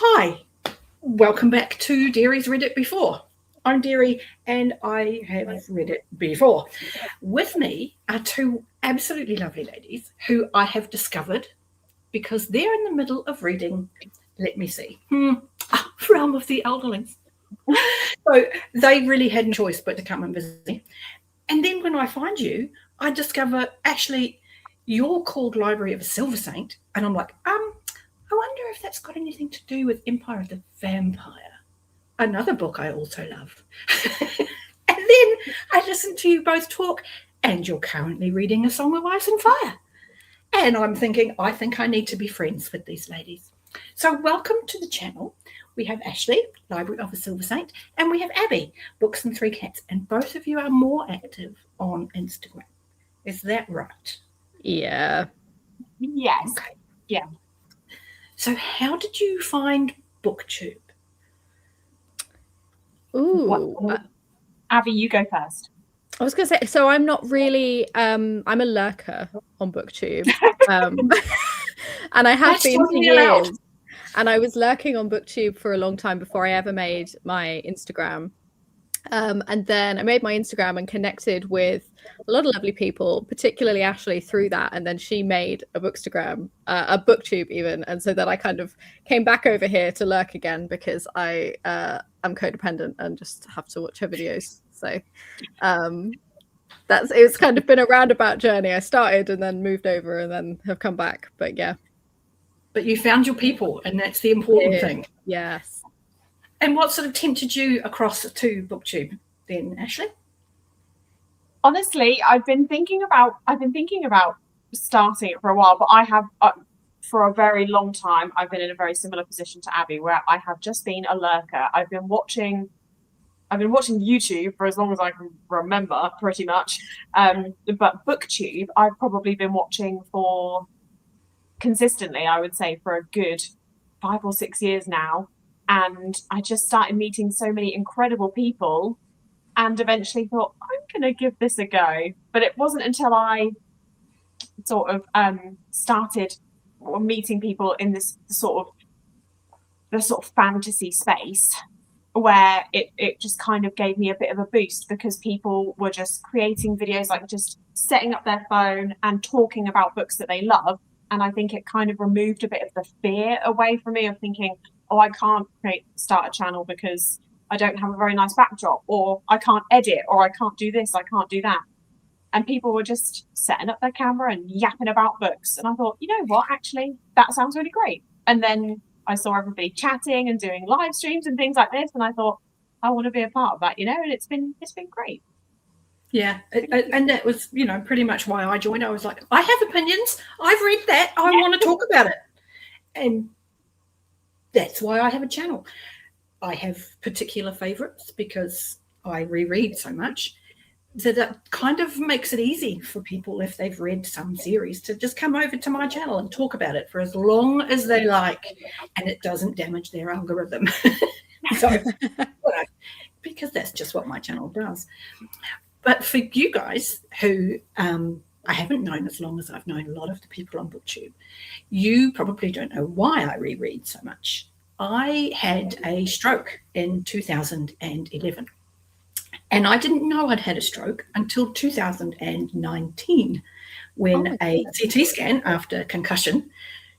Hi, welcome back to Derri's Read It Before. I'm Derri and I have read it before. With me are two absolutely lovely ladies who I have discovered because they're in the middle of reading, let me see, Realm of the Elderlings. So they really had no choice but to come and visit me. And then when I find you, I discover, Ashleigh, you're called Library of a Silver Saint. And I'm like, I wonder if that's got anything to do with Empire of the Vampire, another book I also love. And then I listened to you both talk, and you're currently reading A Song of Ice and Fire. And I'm thinking, I think I need to be friends with these ladies. So welcome to the channel. We have Ashleigh, Library of a Silver Saint, and we have Abi, Books and Three Cats. And both of you are more active on Instagram. Is that right? Yeah. Yes. Okay. Yeah. So how did you find BookTube? Ooh. Abi, you go first. I was going to say, so I'm not really, I'm a lurker on BookTube. And I have been for years. And I was lurking on BookTube for a long time before I ever made my Instagram. And then I made my Instagram and connected with a lot of lovely people, particularly Ashleigh, through that. And then she made a Bookstagram, a BookTube even. And so then I kind of came back over here to lurk again because I am codependent and just have to watch her videos. So it's kind of been a roundabout journey. I started and then moved over and then have come back. But yeah. But you found your people, and that's the important thing. Yes. And what sort of tempted you across to BookTube then, Ashleigh? Honestly, I've been thinking about starting it for a while, but I have for a very long time I've been in a very similar position to Abi, where I have just been a lurker. I've been watching YouTube for as long as I can remember, pretty much. But BookTube, I've probably been watching for consistently, I would say, for a good 5 or 6 years now. And I just started meeting so many incredible people and eventually thought, I'm going to give this a go. But it wasn't until I sort of started meeting people in this sort of fantasy space where it just kind of gave me a bit of a boost, because people were just creating videos, like just setting up their phone and talking about books that they love. And I think it kind of removed a bit of the fear away from me of thinking, oh, I can't start a channel because I don't have a very nice backdrop, or I can't edit, or I can't do this, I can't do that. And people were just setting up their camera and yapping about books. And I thought, you know what, actually, that sounds really great. And then I saw everybody chatting and doing live streams and things like this. And I thought, I want to be a part of that, and it's been great. Yeah, and that was, pretty much why I joined. I was like, I have opinions. I've read that. I want to talk about it. And that's why I have a channel. I have particular favorites because I reread so much that kind of makes it easy for people, if they've read some series, to just come over to my channel and talk about it for as long as they like, and it doesn't damage their algorithm. So, because that's just what my channel does. But for you guys who I haven't known as long as I've known a lot of the people on BookTube, you probably don't know why I reread so much. I had a stroke in 2011, and I didn't know I'd had a stroke until 2019, when a CT scan after concussion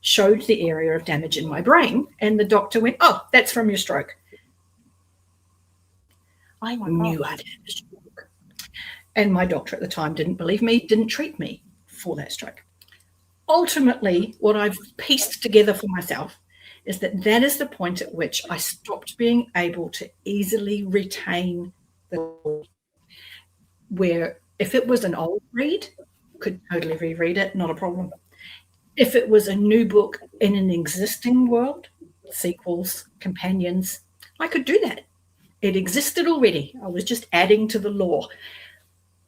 showed the area of damage in my brain, and the doctor went, oh, that's from your stroke. I knew I'd had a stroke. And my doctor at the time didn't believe me, didn't treat me for that stroke. Ultimately, what I've pieced together for myself is that is the point at which I stopped being able to easily retain the, where if it was an old read, could totally reread it, not a problem. If it was a new book in an existing world, sequels, companions, I could do that. It existed already. I was just adding to the lore.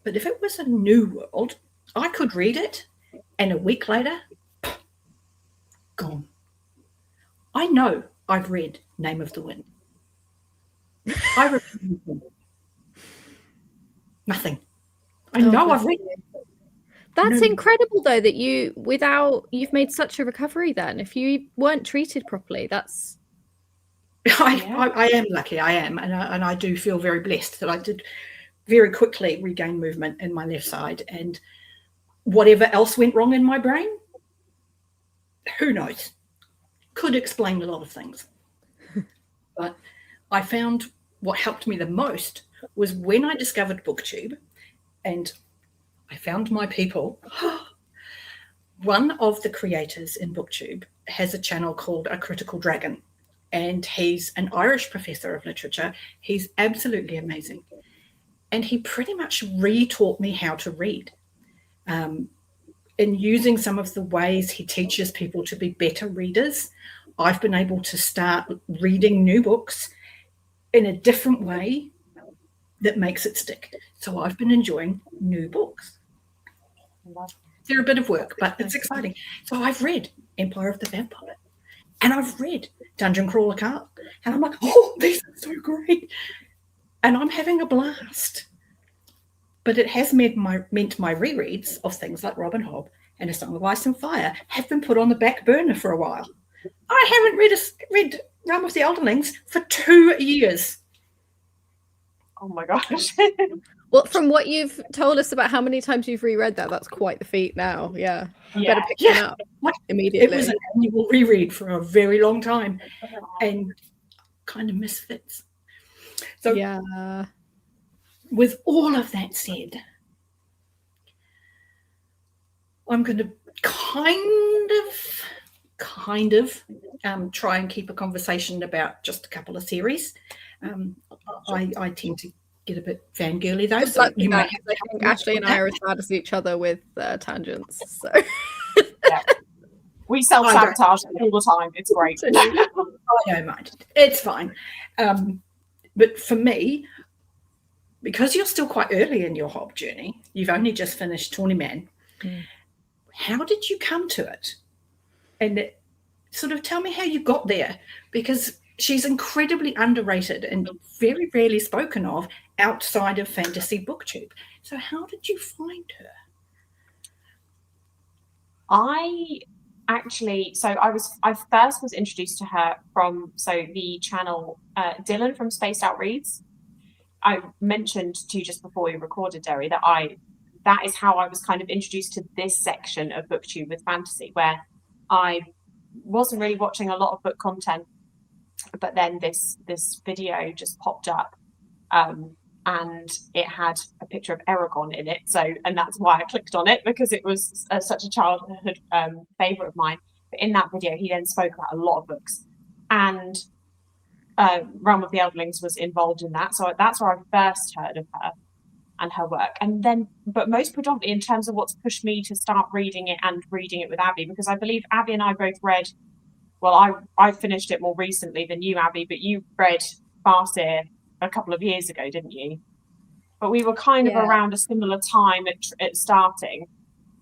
But if it was a new world, I could read it, and a week later, gone. I know I've read Name of the Wind. I remember nothing. I know I've read it. That's incredible, though, that you've made such a recovery then. If you weren't treated properly, that's I am lucky. I am, and I do feel very blessed that I did very quickly regain movement in my left side, and whatever else went wrong in my brain, who knows? Could explain a lot of things. But I found what helped me the most was when I discovered BookTube, and I found my people. One of the creators in BookTube has a channel called A Critical Dragon, and he's an Irish professor of literature. He's absolutely amazing. And he pretty much re-taught me how to read. In using some of the ways he teaches people to be better readers, I've been able to start reading new books in a different way that makes it stick. So I've been enjoying new books. They're a bit of work, but it's exciting. So I've read Empire of the Vampire, and I've read Dungeon Crawler Carl, and I'm like, oh, these are so great. And I'm having a blast. But it has meant my rereads of things like Robin Hobb and A Song of Ice and Fire have been put on the back burner for a while. I haven't read Realm of the Elderlings for 2 years. Oh my gosh. Well, from what you've told us about how many times you've reread that, that's quite the feat now. Yeah. You better pick it up immediately. It was an annual reread for a very long time and kind of misfits. So yeah. With all of that said, I'm going to kind of try and keep a conversation about just a couple of series. I tend to get a bit fangirly though. So you might have I think Ashleigh and I are as bad as each other with tangents. So we self-sabotage all the time. It's great. I don't mind. It's fine. But for me, because you're still quite early in your Hobb journey, you've only just finished Tawny Man. How did you come to it? And sort of tell me how you got there, because she's incredibly underrated and very rarely spoken of outside of fantasy BookTube. So how did you find her? I first was introduced to her from the channel Dylan from Spaced Out Reads. I mentioned to you just before we recorded, Derri, that is how I was kind of introduced to this section of BookTube with fantasy, where I wasn't really watching a lot of book content, but then this video just popped up, and it had a picture of Eragon in it. And that's why I clicked on it, because it was such a childhood favorite of mine. But in that video, he then spoke about a lot of books, and Realm of the Elderlings was involved in that. So that's where I first heard of her and her work. And then, but most predominantly in terms of what's pushed me to start reading it and reading it with Abi, because I believe Abi and I both read, well, I finished it more recently than you, Abi, but you read Farseer a couple of years ago, didn't you? But we were kind of around a similar time at starting.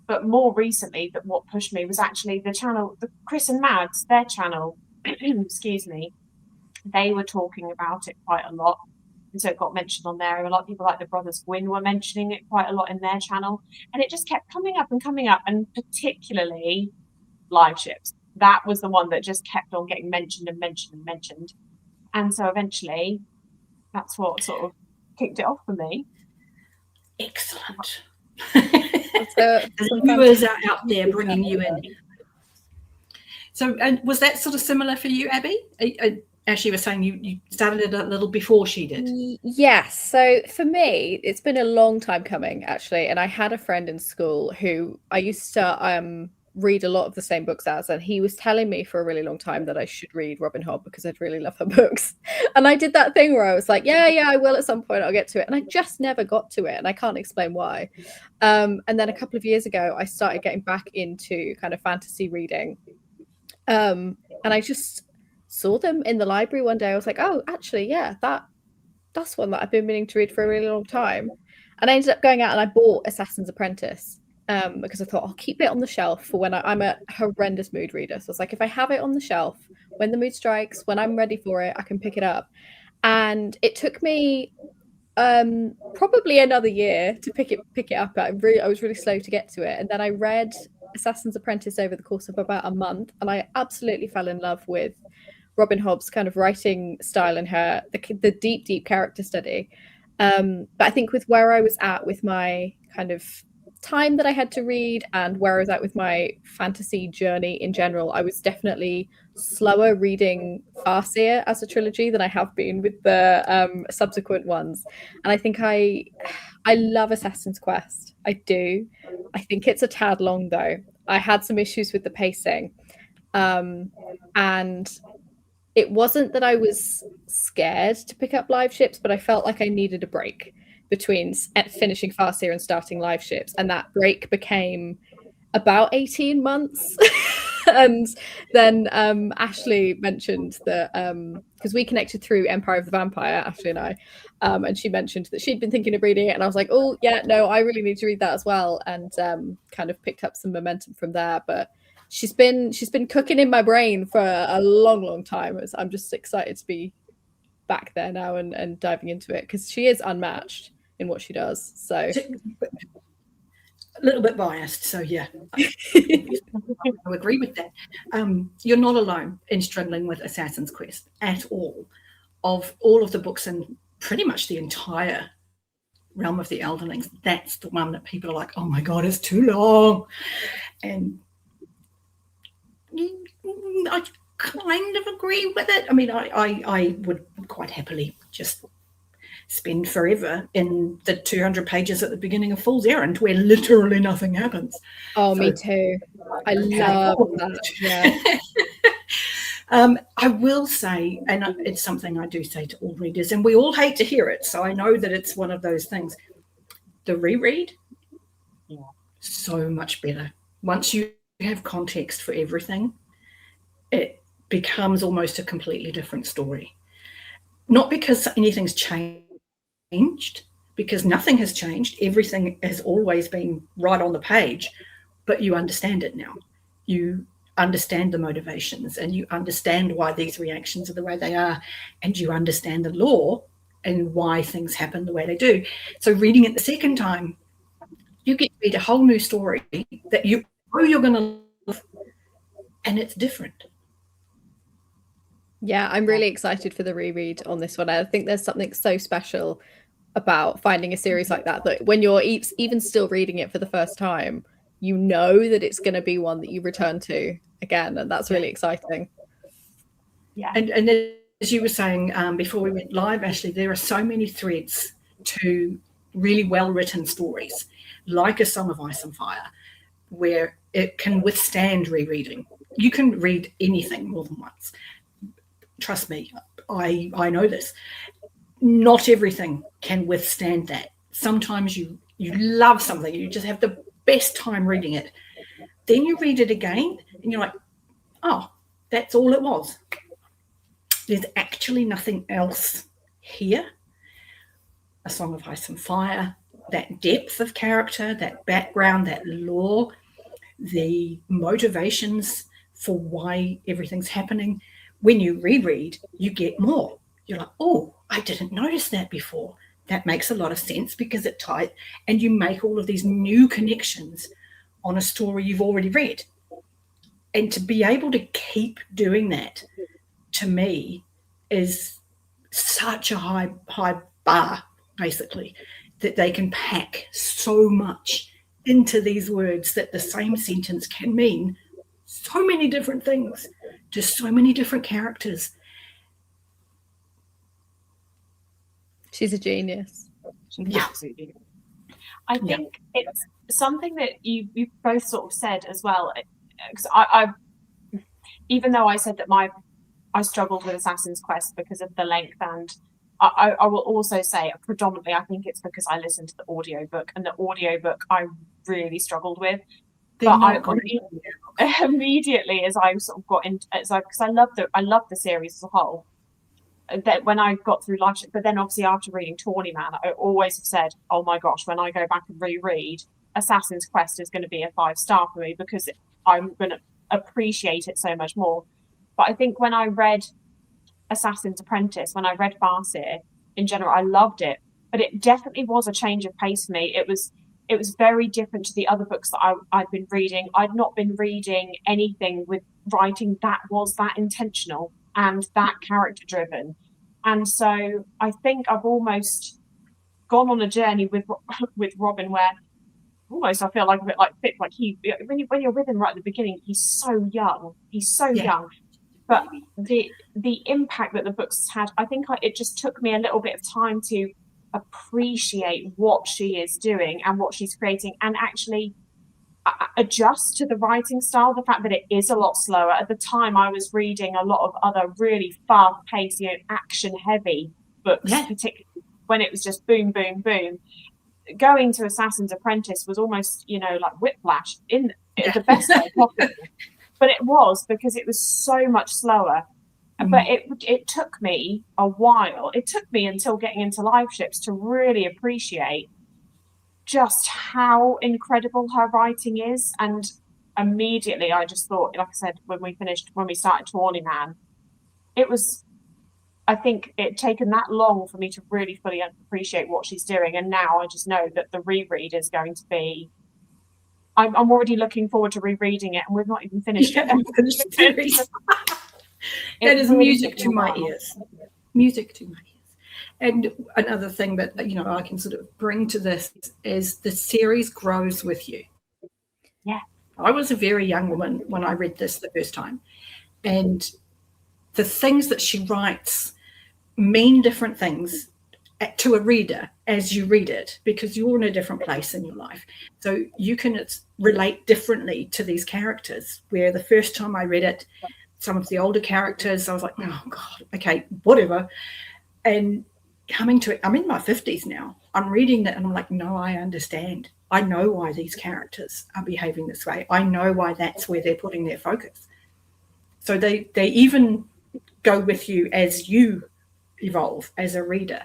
But more recently, that what pushed me was actually the channel, the Chris and Mads, their channel, excuse me, they were talking about it quite a lot. And so it got mentioned on there. And a lot of people like the Brothers Gwyn were mentioning it quite a lot in their channel. And it just kept coming up, and particularly Live Ships. That was the one that just kept on getting mentioned and mentioned and mentioned. And so eventually, that's what sort of kicked it off for me. Excellent. So the viewers are out there bringing you in. So, and was that sort of similar for you, Abi? As she was saying, you started it a little before she did. Yes. So for me, it's been a long time coming, actually. And I had a friend in school who I used to read a lot of the same books as, and he was telling me for a really long time that I should read Robin Hobb because I'd really love her books. And I did that thing where I was like, yeah, I will at some point, I'll get to it. And I just never got to it, and I can't explain why. And then a couple of years ago, I started getting back into kind of fantasy reading. And I just saw them in the library one day. I was like, oh, actually, yeah, that's one that I've been meaning to read for a really long time. And I ended up going out and I bought Assassin's Apprentice. Because I thought I'll keep it on the shelf for when I'm a horrendous mood reader. So it's like, if I have it on the shelf, when the mood strikes, when I'm ready for it, I can pick it up. And it took me probably another year to pick it up. I was really slow to get to it. And then I read Assassin's Apprentice over the course of about a month, and I absolutely fell in love with Robin Hobb's kind of writing style and the deep character study. But I think with where I was at with my kind of time that I had to read and where I was at with my fantasy journey in general, I was definitely slower reading Farseer as a trilogy than I have been with the subsequent ones. And I think I love Assassin's Quest. I do. I think it's a tad long though. I had some issues with the pacing. And it wasn't that I was scared to pick up live ships, but I felt like I needed a break between finishing Farseer and starting live ships. And that break became about 18 months. And then Ashleigh mentioned that, because we connected through Empire of the Vampire, Ashleigh and I, and she mentioned that she'd been thinking of reading it. And I was like, oh, yeah, no, I really need to read that as well. And kind of picked up some momentum from there. But she's been cooking in my brain for a long time. I'm just excited to be back there now and diving into it, because she is unmatched in what she does. So a little bit biased, so yeah, I agree with that. You're not alone in struggling with Assassin's Quest at all. Of all of the books in pretty much the entire realm of the Elderlings, that's the one that people are like, oh my god, it's too long. And I kind of agree with it. I mean, I would quite happily just spend forever in the 200 pages at the beginning of Fool's Errand where literally nothing happens. Oh, so, me too. I love that. Yeah. I will say, and it's something I do say to all readers, and we all hate to hear it, so I know that it's one of those things. The reread, so much better. Once you have context for everything, it becomes almost a completely different story. Not because anything's changed, because nothing has changed. Everything has always been right on the page, but you understand it now. You understand the motivations, and you understand why these reactions are the way they are, and you understand the lore and why things happen the way they do. So reading it the second time, you get to read a whole new story that you know you're going to love, and it's different. Yeah, I'm really excited for the reread on this one. I think there's something so special about finding a series like that when you're even still reading it for the first time, you know that it's going to be one that you return to again, and that's really exciting. Yeah. And as you were saying before we went live, Ashleigh, there are so many threads to really well-written stories, like A Song of Ice and Fire, where it can withstand rereading. You can read anything more than once. Trust me, I know this. Not everything can withstand that. Sometimes you love something, you just have the best time reading it. Then you read it again and you're like, oh, that's all it was. There's actually nothing else here. A Song of Ice and Fire, that depth of character, that background, that lore, the motivations for why everything's happening. When you reread, you get more. You're like, oh, I didn't notice that before. That makes a lot of sense because it's tight, and you make all of these new connections on a story you've already read. And to be able to keep doing that, to me, is such a high bar, basically, that they can pack so much into these words that the same sentence can mean so many different things to so many different characters. She's a genius. Yeah, absolutely. I think it's something that you both sort of said as well. Because I even though I said that I struggled with Assassin's Quest because of the length, and I will also say predominantly I think it's because I listened to the audiobook, and the audiobook I really struggled with. But immediately as I sort of got into, because I love the series as a whole. That when I got through life, but then obviously after reading Tawny Man, I always have said, oh my gosh, when I go back and reread, Assassin's Quest is going to be a 5-star for me because I'm going to appreciate it so much more. But I think when I read Assassin's Apprentice, when I read Farseer in general, I loved it, but it definitely was a change of pace for me. It was very different to the other books that I'd been reading. I'd not been reading anything with writing that was that intentional. and that character driven. And so I think I've almost gone on a journey with Robin where almost I feel like a bit like Pip, like when you're with him right at the beginning, he's so young. He's so young. But the impact that the books had, I think it just took me a little bit of time to appreciate what she is doing and what she's creating, and actually adjust to the writing style. The fact that it is a lot slower. At the time, I was reading a lot of other really fast-paced, action-heavy books, particularly when it was just boom, boom, boom. Going to Assassin's Apprentice was almost, like whiplash in the best way possible. But it was, because it was so much slower. But it took me a while. It took me until getting into Live Ships to really appreciate just how incredible her writing is. And immediately I just thought, like I said, when we started Tawny Man, I think it had taken that long for me to really fully appreciate what she's doing. And now I just know that the reread is going to be, I'm already looking forward to rereading it, and we've not even finished it. That is music to my ears. Music to my ears. And another thing that, I can sort of bring to this is the series grows with you. Yeah. I was a very young woman when I read this the first time. And the things that she writes mean different things to a reader as you read it, because you're in a different place in your life. So you can relate differently to these characters, where the first time I read it, some of the older characters, I was like, oh, God, okay, whatever. And coming to it, I'm in my 50s now. I'm reading that and I'm like, no, I understand. I know why these characters are behaving this way. I know why that's where they're putting their focus. So they even go with you as you evolve as a reader.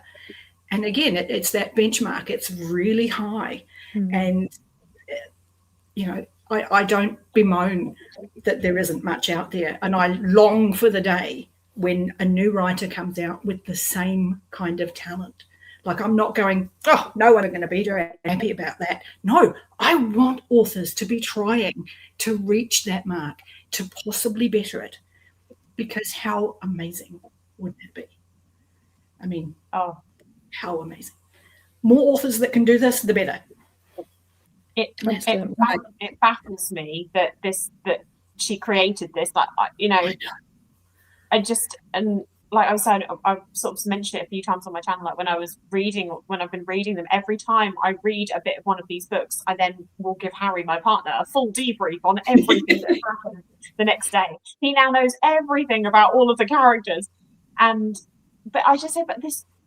And again, it's that benchmark. It's really high. And, I don't bemoan that there isn't much out there. And I long for the day when a new writer comes out with the same kind of talent. Like, I'm not going, oh, no one are going to be very happy about that. No, I want authors to be trying to reach that mark, to possibly better it. Because how amazing would that be? I mean, how amazing. More authors that can do this, the better. It baffles me that she created this. Like, I just, and like I was saying, I've sort of mentioned it a few times on my channel, like when I've been reading them, every time I read a bit of one of these books, I then will give Harry, my partner, a full debrief on everything that happened the next day. He now knows everything about all of the characters. But I just say,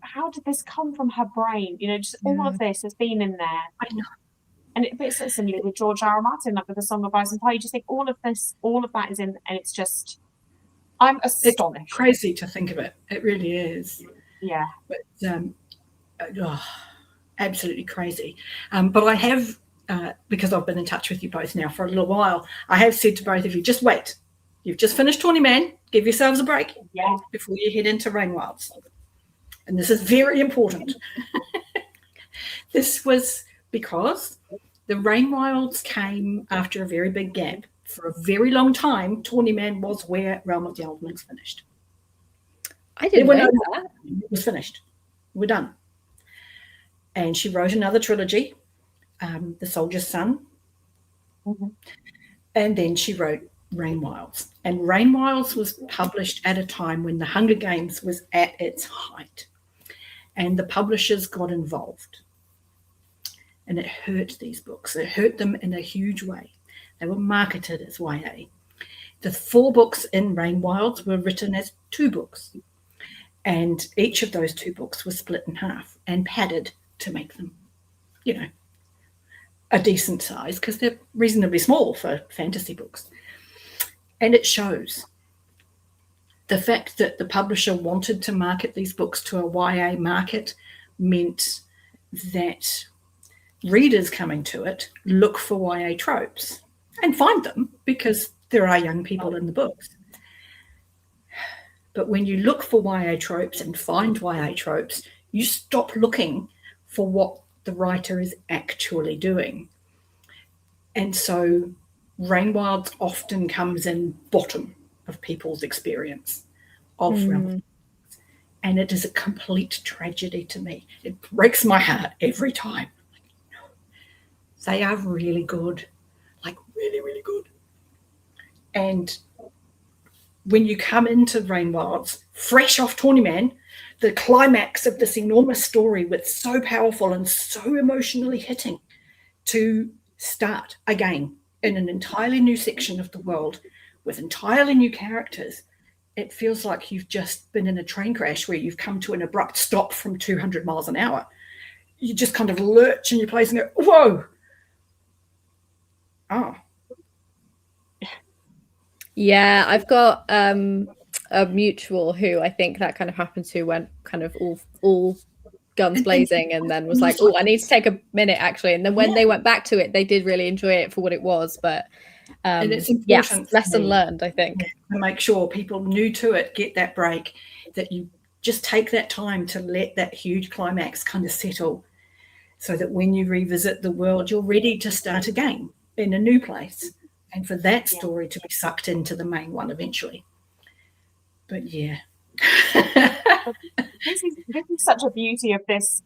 how did this come from her brain? All of this has been in there. I know. And it's similar with George R. R. Martin, like with The Song of Ice and Fire. You just think all of that is in, and it's just, I'm astonished. It's crazy to think of it. It really is. Yeah. But absolutely crazy. But I have, because I've been in touch with you both now for a little while, I have said to both of you, just wait. You've just finished Tawny Man. Give yourselves a break before you head into Rain Wilds. And this is very important. This was because the Rain Wilds came after a very big gap. For a very long time, Tawny Man was where Realm of the Eldlings finished. I didn't know that. It was finished. We're done. And she wrote another trilogy, The Soldier's Son. Mm-hmm. And then she wrote Rain Wilds. And Rain Wilds was published at a time when The Hunger Games was at its height. And the publishers got involved. And it hurt these books. It hurt them in a huge way. They were marketed as YA. The 4 books in Rain Wilds were written as 2 books. And each of those 2 books was split in half and padded to make them, a decent size, because they're reasonably small for fantasy books. And it shows. The fact that the publisher wanted to market these books to a YA market meant that readers coming to it look for YA tropes and find them, because there are young people in the books. But when you look for YA tropes and find YA tropes, you stop looking for what the writer is actually doing. And so Rain Wilds often comes in bottom of people's experience. of Realm. And it is a complete tragedy to me. It breaks my heart every time. They are really good, like really, really good. And when you come into Rain Wilds, fresh off Tawny Man, the climax of this enormous story with so powerful and so emotionally hitting, to start again in an entirely new section of the world with entirely new characters, it feels like you've just been in a train crash where you've come to an abrupt stop from 200 miles an hour. You just kind of lurch in your place and go, whoa. Oh. Yeah, I've got a mutual who I think that kind of happened to, went kind of all guns blazing, and then was like, oh, I need to take a minute actually. And then when they went back to it, they did really enjoy it for what it was. But and it's important, lesson learned, I think. To make sure people new to it get that break, that you just take that time to let that huge climax kind of settle, so that when you revisit the world, you're ready to start again in a new place, and for that story to be sucked into the main one eventually. But yeah. This is such a beauty of this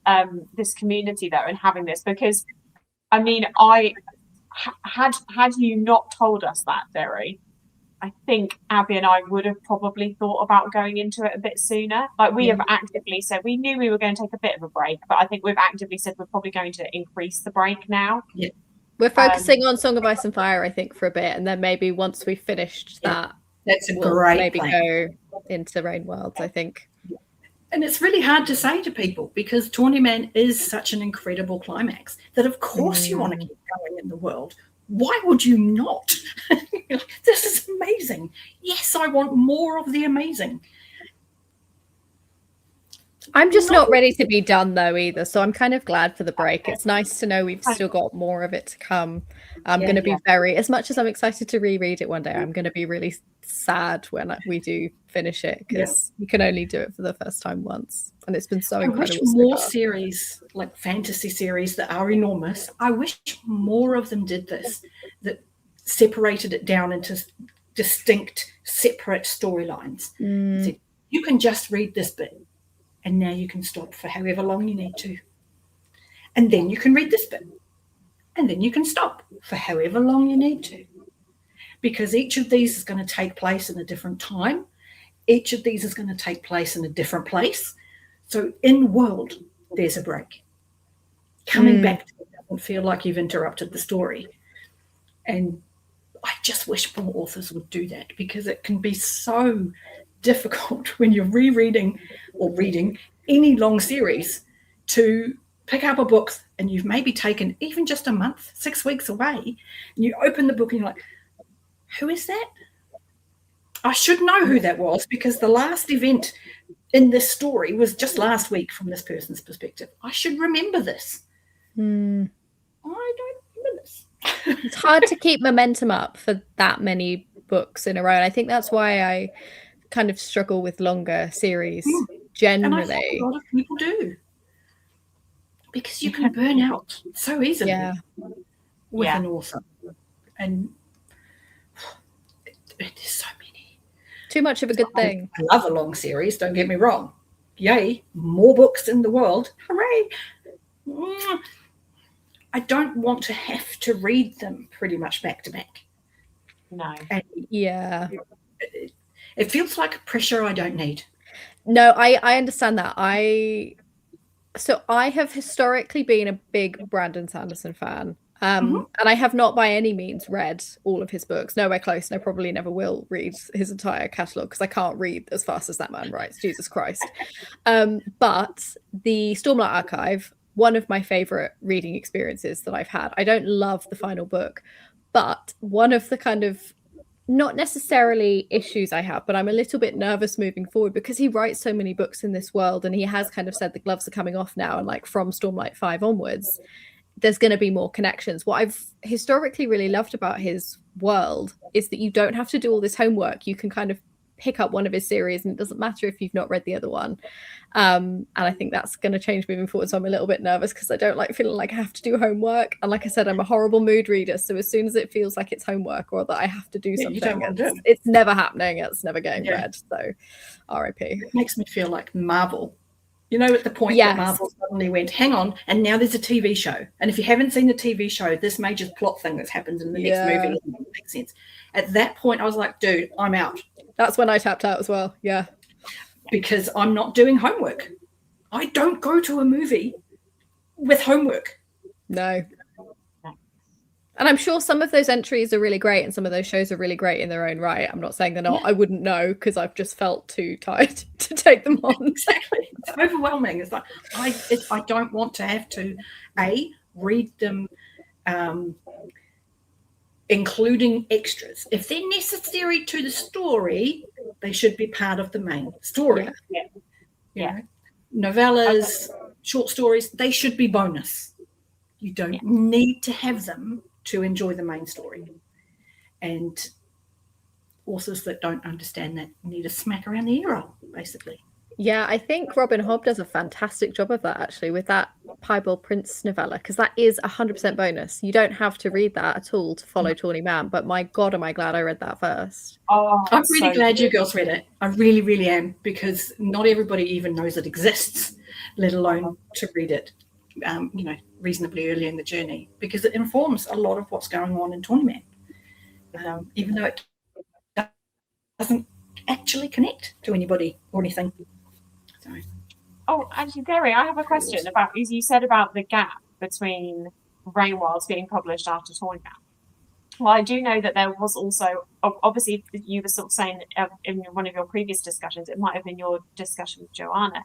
this community though, and having this, because I mean, I had you not told us that, Derri, I think Abi and I would have probably thought about going into it a bit sooner. Like we have actively said, we knew we were going to take a bit of a break, but I think we've actively said we're probably going to increase the break now. Yeah. We're focusing on Song of Ice and Fire, I think, for a bit, and then maybe once we've finished that, that's a great maybe plan. Go into Rain Worlds, I think. And it's really hard to say to people, because Tawny Man is such an incredible climax that of course you want to keep going in the world. Why would you not? This is amazing. Yes, I want more of the amazing. I'm just not ready to be done though either, so I'm kind of glad for the break. It's nice to know we've still got more of it to come. I'm going to be very, as much as I'm excited to reread it one day, I'm going to be really sad when we do finish it, because you can only do it for the first time once, and it's been so incredible. I wish more series, like fantasy series that are enormous, I wish more of them did this, that separated it down into distinct, separate storylines. So you can just read this bit, and now you can stop for however long you need to. And then you can read this bit. And then you can stop for however long you need to. Because each of these is going to take place in a different time. Each of these is going to take place in a different place. So in world, there's a break. Coming back to it doesn't feel like you've interrupted the story. And I just wish more authors would do that, because it can be so difficult when you're rereading or reading any long series to pick up a book and you've maybe taken even just a month, 6 weeks away, and you open the book and you're like, who is that? I should know who that was, because the last event in this story was just last week from this person's perspective. I should remember this. I don't remember this. It's hard to keep momentum up for that many books in a row. And I think that's why I kind of struggle with longer series generally. And I think a lot of people do, because you can burn out so easily with an author, and it is so many. Too much of a good thing. I love a long series, don't get me wrong. Yay, more books in the world. Hooray. I don't want to have to read them pretty much back to back. No. And it feels like pressure I don't need. No, I understand that. I have historically been a big Brandon Sanderson fan. And I have not by any means read all of his books. Nowhere close. And I probably never will read his entire catalogue, because I can't read as fast as that man writes. Jesus Christ. But the Stormlight Archive, one of my favourite reading experiences that I've had. I don't love the final book, but one of the kind of, not necessarily issues I have, but I'm a little bit nervous moving forward, because he writes so many books in this world, and he has kind of said the gloves are coming off now, and like from Stormlight 5 onwards, there's going to be more connections. What I've historically really loved about his world is that you don't have to do all this homework. You can kind of pick up one of his series, and it doesn't matter if you've not read the other one. And I think that's going to change moving forward. So I'm a little bit nervous because I don't like feeling like I have to do homework. And like I said, I'm a horrible mood reader. So as soon as it feels like it's homework or that I have to do something, it's never happening. It's never getting read. So RIP. It makes me feel like Marvel. You know, at the point that Marvel suddenly went, hang on, and now there's a TV show. And if you haven't seen the TV show, this major plot thing that's happened in the next movie doesn't make sense. At that point, I was like, dude, I'm out. That's when I tapped out as well. Yeah. Because I'm not doing homework. I don't go to a movie with homework. No. And I'm sure some of those entries are really great and some of those shows are really great in their own right. I'm not saying they're not. I wouldn't know because I've just felt too tired to take them on. Exactly. It's overwhelming. It's like I don't want to have to read them including extras. If they're necessary to the story, they should be part of the main story. You know, novellas, short stories, they should be bonus. You don't need to have them to enjoy the main story. And authors that don't understand that need a smack around the ear hole, basically. Yeah, I think Robin Hobb does a fantastic job of that, actually, with that Piebald Prince novella, because that is 100% bonus. You don't have to read that at all to follow Tawny Man, but my God, am I glad I read that first. Oh, I'm really glad you girls read it. I really, really am, because not everybody even knows it exists, let alone to read it, you know, reasonably early in the journey, because it informs a lot of what's going on in Tawny Man, even though it doesn't actually connect to anybody or anything. So. Oh, actually, Derri, I have a question about, as you said about the gap between Rainwilds being published after Tawny Man. Well, I do know that there was also, obviously, you were sort of saying in one of your previous discussions, it might have been your discussion with Joanna,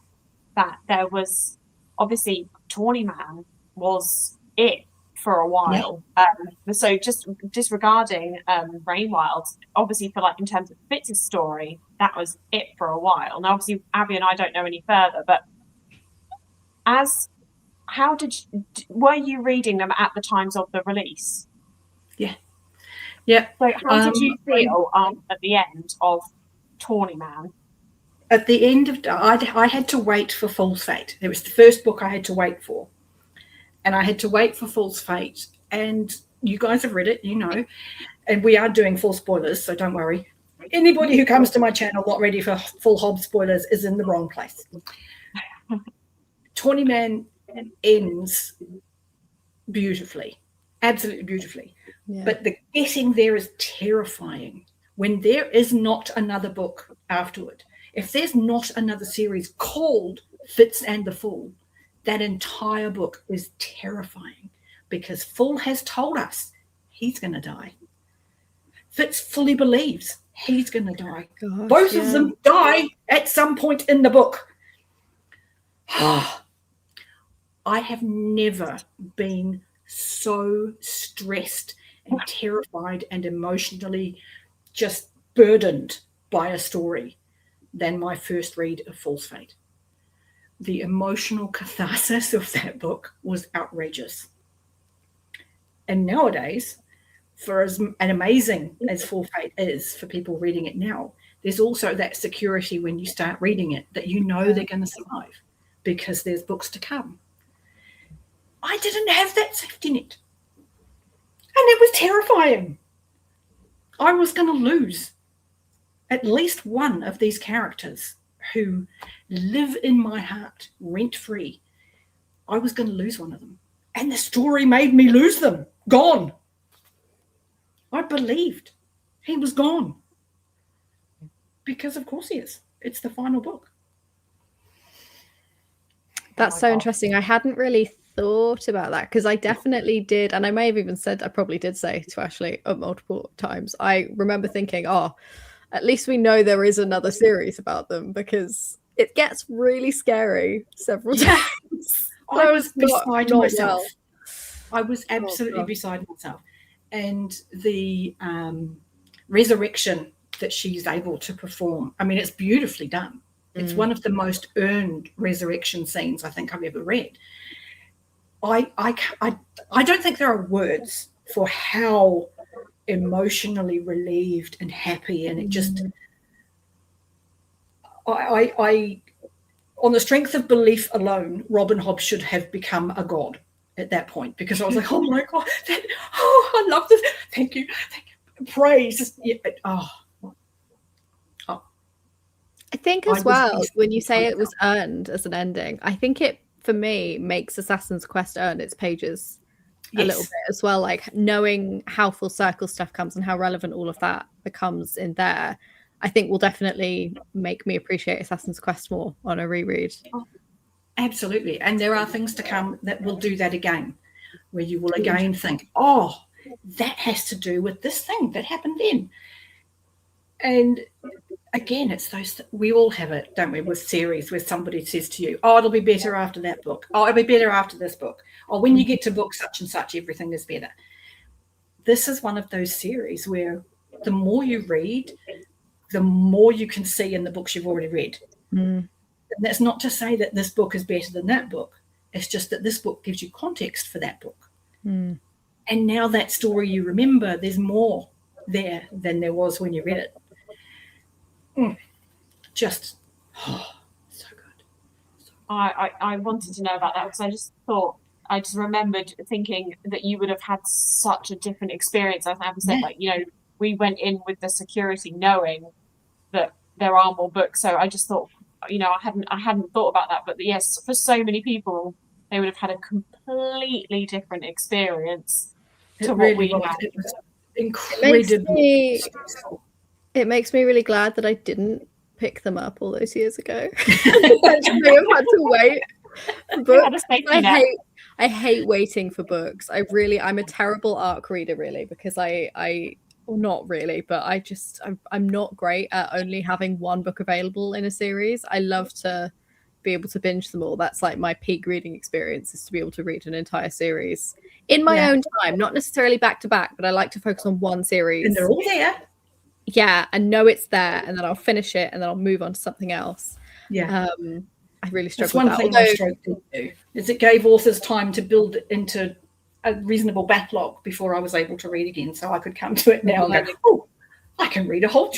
that there was, obviously, Tawny Man was it for a while. So just disregarding Rainwilds, obviously for like in terms of Fitz's story, that was it for a while. Now obviously Abi and I don't know any further, but were you reading them at the times of the release? Yeah. So how did you feel at the end of Tawny Man? At the end of I had to wait for Fool's Fate. It was the first book I had to wait for. And I had to wait for Fool's Fate. And you guys have read it, you know. And we are doing full spoilers, so don't worry. Anybody who comes to my channel not ready for full Hobb spoilers is in the wrong place. Tawny Man ends beautifully, absolutely beautifully. Yeah. But the getting there is terrifying when there is not another book afterward. If there's not another series called Fitz and the Fool, that entire book is terrifying because Fool has told us he's going to die. Fitz fully believes he's going to die. Gosh, both of them die at some point in the book. I have never been so stressed and terrified and emotionally just burdened by a story than my first read of Fool's Fate. The emotional catharsis of that book was outrageous. And nowadays, for as amazing as Fool's Fate is for people reading it now, there's also that security when you start reading it that you know they're going to survive because there's books to come. I didn't have that safety net. And it was terrifying. I was going to lose at least one of these characters who live in my heart rent-free. I was going to lose one of them. And the story made me lose them. Gone. I believed he was gone. Because of course he is. It's the final book. That's so interesting. I hadn't really thought about that because I definitely did. And I may have even said, I probably did say to Ashleigh multiple times. I remember thinking, at least we know there is another series about them because it gets really scary several times. I was beside myself. I was absolutely beside myself. And the resurrection that she's able to perform, I mean, it's beautifully done. It's one of the most earned resurrection scenes I think I've ever read. I don't think there are words for how emotionally relieved and happy, and it just I on the strength of belief alone, Robin Hobb should have become a god at that point, because I was like, oh my God, I love this. Thank you. Praise. Yeah. I think as well, when you say it was earned as an ending, I think it, for me, makes Assassin's Quest earn its pages a little bit as well. Like knowing how full circle stuff comes and how relevant all of that becomes in there, I think will definitely make me appreciate Assassin's Quest more on a reread. Oh, absolutely. And there are things to come that will do that again, where you will again think, oh, that has to do with this thing that happened then. And again, it's those, we all have it, don't we, with series where somebody says to you, oh, it'll be better after that book. Oh, it'll be better after this book. Or when you get to book such and such, everything is better. This is one of those series where the more you read, the more you can see in the books you've already read. And that's not to say that this book is better than that book. It's just that this book gives you context for that book. And now that story you remember, there's more there than there was when you read it. Just so good. I wanted to know about that because I just remembered thinking that you would have had such a different experience. As Abby said, like, you know, we went in with the security knowing that there are more books. So I just thought, you know, I hadn't thought about that. But yes, for so many people, they would have had a completely different experience to what we had. It was incredible. It makes me really glad that I didn't pick them up all those years ago. Potentially have had to wait for books. I hate waiting for books. I'm a terrible ARC reader, really, because well, not really, but I'm not great at only having one book available in a series. I love to be able to binge them all. That's like my peak reading experience, is to be able to read an entire series in my own time, not necessarily back to back, but I like to focus on one series. And they're all there. Yeah, and know it's there, and then I'll finish it, and then I'll move on to something else. Yeah. I really struggle with that. One thing I struggled to do is it gave authors time to build into a reasonable backlog before I was able to read again, so I could come to it now and go, oh, I can read a whole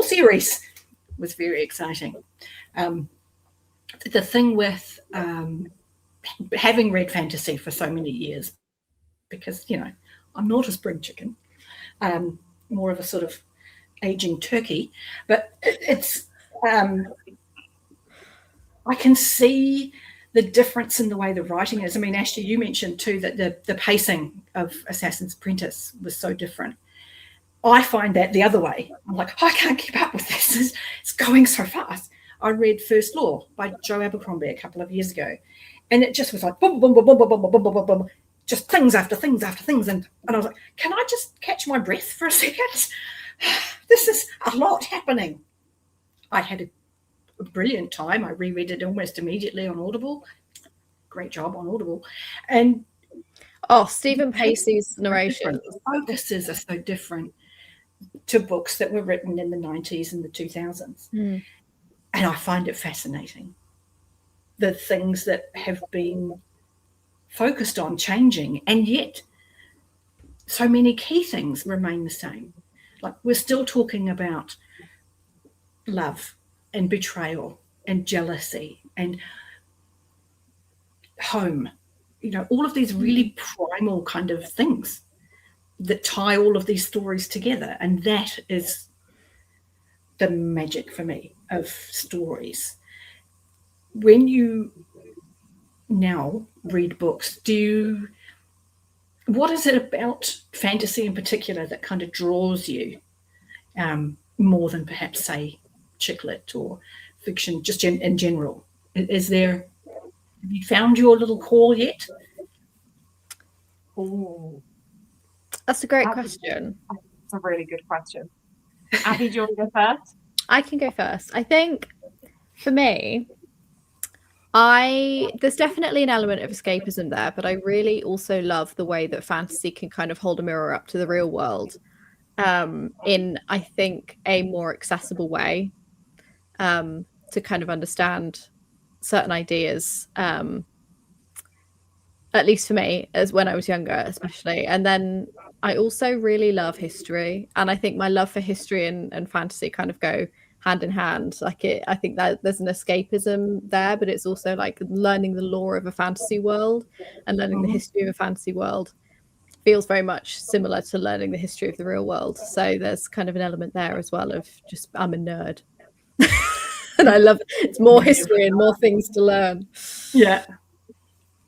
series. It was very exciting. The thing with having read fantasy for so many years, because, you know, I'm not a spring chicken, more of a sort of aging turkey, but it's I can see the difference in the way the writing is. I mean, Ashleigh, you mentioned too that the pacing of Assassin's Apprentice was so different. I find that the other way. I'm like, I can't keep up with this. It's going so fast. I read First Law by Joe Abercrombie a couple of years ago, and it just was like boom, boom, boom, boom, boom, boom, boom, boom, boom, boom, just things after things after things, and I was like, can I just catch my breath for a second? This is a lot happening. I had a brilliant time. I reread it almost immediately on Audible. Great job on Audible. And Stephen Pacey's narration. The focuses are so different to books that were written in the 90s and the 2000s. And I find it fascinating. The things that have been focused on changing, and yet so many key things remain the same. Like, we're still talking about love and betrayal and jealousy and home, you know, all of these really primal kind of things that tie all of these stories together. And that is the magic for me of stories. When you now read books, what is it about fantasy in particular that kind of draws you more than perhaps, say, chick lit or fiction, just in general? Have you found your little call yet? Oh, that's a great question. That's a really good question. Abby, do you want to go first? I can go first. I think for me, there's definitely an element of escapism there, but I really also love the way that fantasy can kind of hold a mirror up to the real world in, I think, a more accessible way to kind of understand certain ideas, at least for me, as when I was younger, especially. And then I also really love history, and I think my love for history and fantasy kind of go hand in hand. Like I think that there's an escapism there, but it's also like learning the lore of a fantasy world and learning the history of a fantasy world feels very much similar to learning the history of the real world. So there's kind of an element there as well of just, I'm a nerd. And I love it. It's more history and more things to learn. Yeah.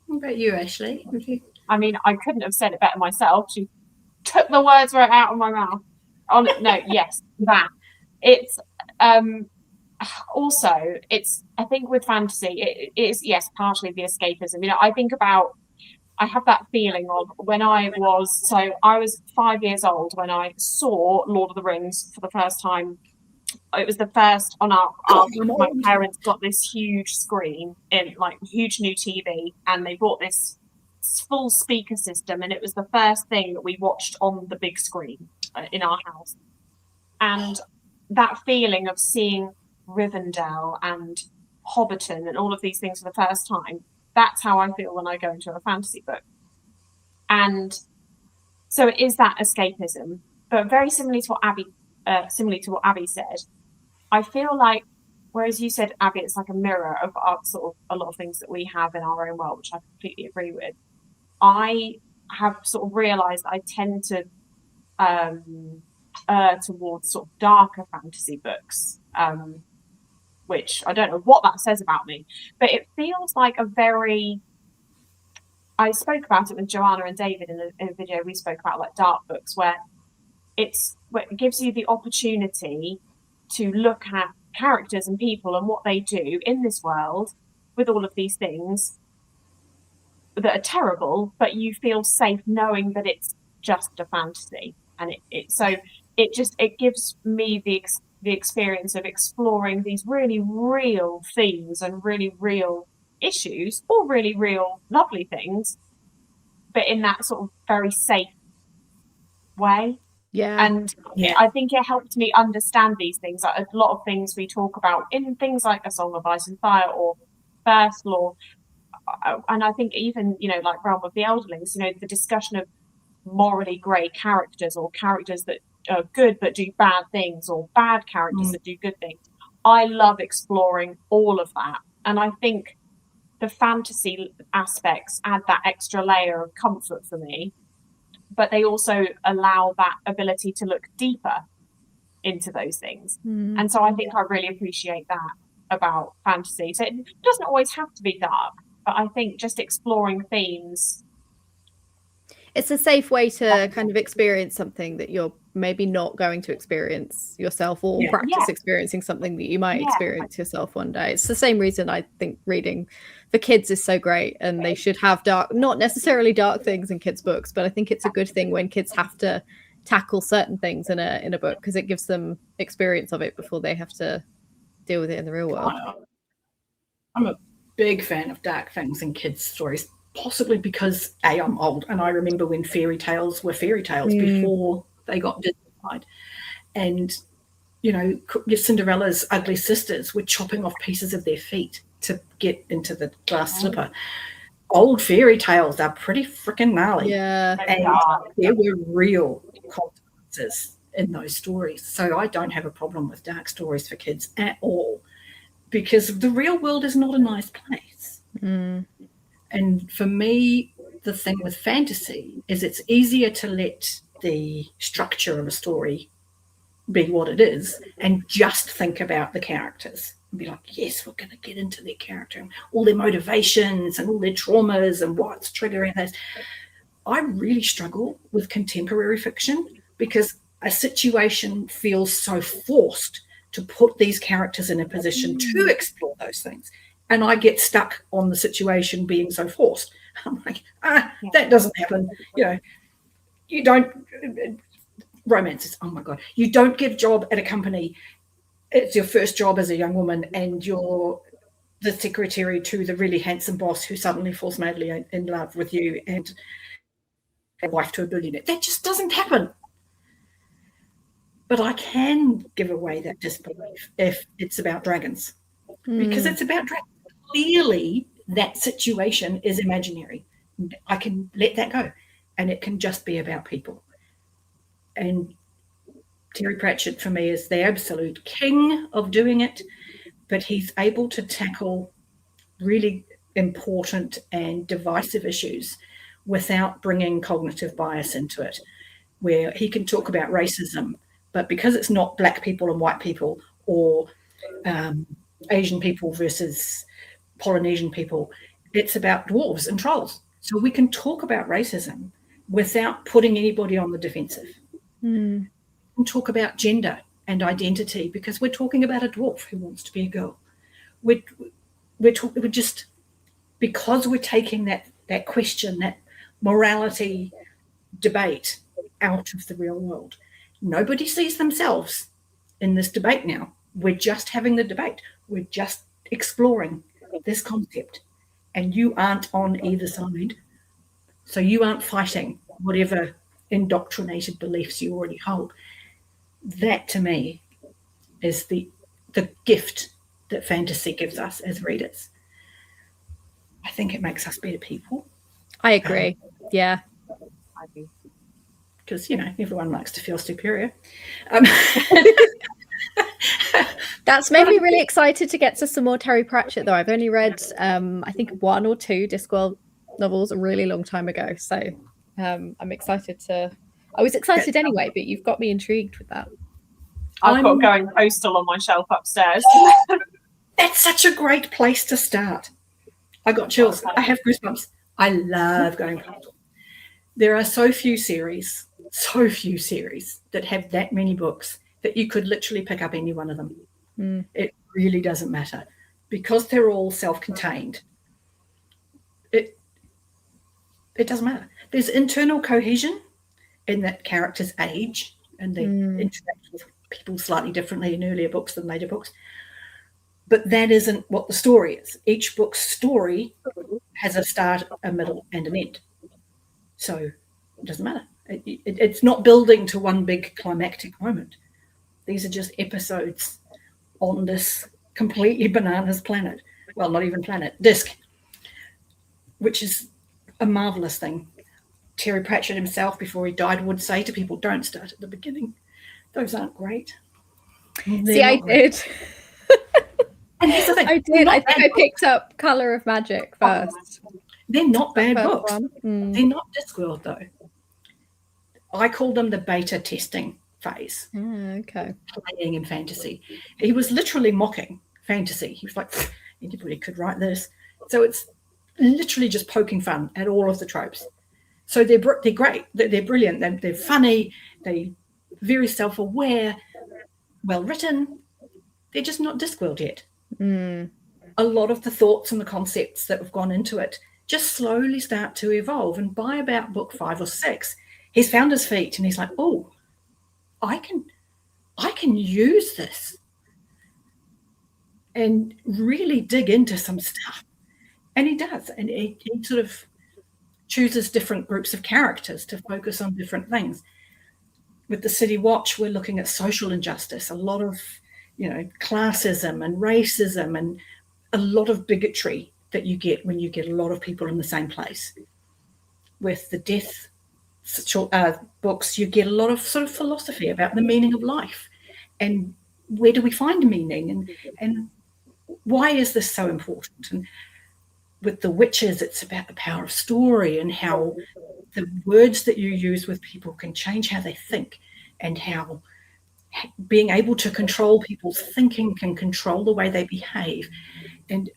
What about you, Ashleigh? I mean, I couldn't have said it better myself. She took the words right out of my mouth. Yes, that. It's also, it's, I think with fantasy, it is, yes, partially the escapism. I have that feeling of when I was 5 years old when I saw Lord of the Rings for the first time. It was the first on my parents got this huge screen in like huge new TV, and they bought this full speaker system, and it was the first thing that we watched on the big screen in our house. And that feeling of seeing Rivendell and Hobbiton and all of these things for the first time, that's how I feel when I go into a fantasy book. And so it is that escapism, but very similarly to what Abi said, I feel like, whereas you said, Abi, it's like a mirror of sort of a lot of things that we have in our own world, which I completely agree with. I have sort of realised that I tend to err towards sort of darker fantasy books, which I don't know what that says about me, but it feels like I spoke about it with Joanna and David in a video we spoke about, like dark books, where it gives you the opportunity to look at characters and people and what they do in this world with all of these things that are terrible, but you feel safe knowing that it's just a fantasy. And it gives me the experience of exploring these really real themes and really real issues, or really real lovely things, but in that sort of very safe way. Yeah. And I think it helped me understand these things. Like a lot of things we talk about in things like A Song of Ice and Fire or First Law, and I think even, like Realm of the Elderlings, the discussion of morally grey characters, or characters that are good but do bad things, or bad characters that do good things. I love exploring all of that, and I think the fantasy aspects add that extra layer of comfort for me, but they also allow that ability to look deeper into those things. And so I think I really appreciate that about fantasy. So it doesn't always have to be dark, but I think just exploring themes. It's a safe way to kind of experience something that you're maybe not going to experience yourself, or practice experiencing something that you might experience yourself one day. It's the same reason I think reading for kids is so great, and they should have not necessarily dark things in kids' books, but I think it's a good thing when kids have to tackle certain things in a book, because it gives them experience of it before they have to deal with it in the real world. I'm a big fan of dark things in kids' stories. Possibly because I'm old, and I remember when fairy tales were fairy tales before they got Disneyfied, and your Cinderella's ugly sisters were chopping off pieces of their feet to get into the glass slipper. Old fairy tales are pretty freaking gnarly, and there were real consequences in those stories. So I don't have a problem with dark stories for kids at all, because the real world is not a nice place. And for me, the thing with fantasy is it's easier to let the structure of a story be what it is and just think about the characters and be like, yes, we're going to get into their character and all their motivations and all their traumas and what's triggering this. I really struggle with contemporary fiction because a situation feels so forced to put these characters in a position to explore those things. And I get stuck on the situation being so forced. I'm like, that doesn't happen. You don't, romances, oh my God, you don't give job at a company. It's your first job as a young woman, and you're the secretary to the really handsome boss who suddenly falls madly in love with you and a wife to a billionaire. That just doesn't happen. But I can give away that disbelief if it's about dragons, because it's about dragons. Clearly, that situation is imaginary. I can let that go, and it can just be about people. And Terry Pratchett for me is the absolute king of doing it, but he's able to tackle really important and divisive issues without bringing cognitive bias into it, where he can talk about racism, but because it's not black people and white people or Asian people versus Polynesian people, it's about dwarves and trolls. So we can talk about racism without putting anybody on the defensive. We can talk about gender and identity because we're talking about a dwarf who wants to be a girl. We're just, because we're taking that question, that morality debate out of the real world. Nobody sees themselves in this debate now. We're just having the debate. We're just exploring this concept. And you aren't on either side. So you aren't fighting whatever indoctrinated beliefs you already hold. That, to me, is the gift that fantasy gives us as readers. I think it makes us better people. I agree. Yeah. I do. Because, everyone likes to feel superior. That's made me really excited to get to some more Terry Pratchett, though. I've only read, I think, 1 or 2 Discworld novels a really long time ago. So I'm excited to... I was excited anyway, but you've got me intrigued with that. I've got Going Postal on my shelf upstairs. That's such a great place to start. I got chills. I have goosebumps. I love Going Postal. There are so few series that have that many books that you could literally pick up any one of them. It really doesn't matter because they're all self-contained. It doesn't matter. There's internal cohesion in that characters age and they interact with people slightly differently in earlier books than later books. But that isn't what the story is. Each book's story has a start, a middle, and an end. So it doesn't matter. It's not building to one big climactic moment. These are just episodes on this completely bananas planet. Well, not even planet, disc, which is a marvelous thing. Terry Pratchett himself, before he died, would say to people, don't start at the beginning. Those aren't great. See, I did. And here's the thing. I did. I think I picked up Colour of Magic first. They're not bad books. They're not Discworld, though. I call them the beta testing phase. Okay. Playing in fantasy. He was literally mocking fantasy. He was like, anybody could write this. So it's literally just poking fun at all of the tropes. So they're great. They're brilliant. They're funny. They're very self-aware, well-written. They're just not Discworld yet. A lot of the thoughts and the concepts that have gone into it just slowly start to evolve. And by about book 5 or 6, he's found his feet and he's like, oh, I can use this and really dig into some stuff. And he does. And he sort of chooses different groups of characters to focus on different things. With the City Watch, we're looking at social injustice, a lot of, classism and racism and a lot of bigotry that you get when you get a lot of people in the same place. With the Death books, you get a lot of sort of philosophy about the meaning of life and where do we find meaning and why is this so important. And with the Witches, it's about the power of story and how the words that you use with people can change how they think and how being able to control people's thinking can control the way they behave. And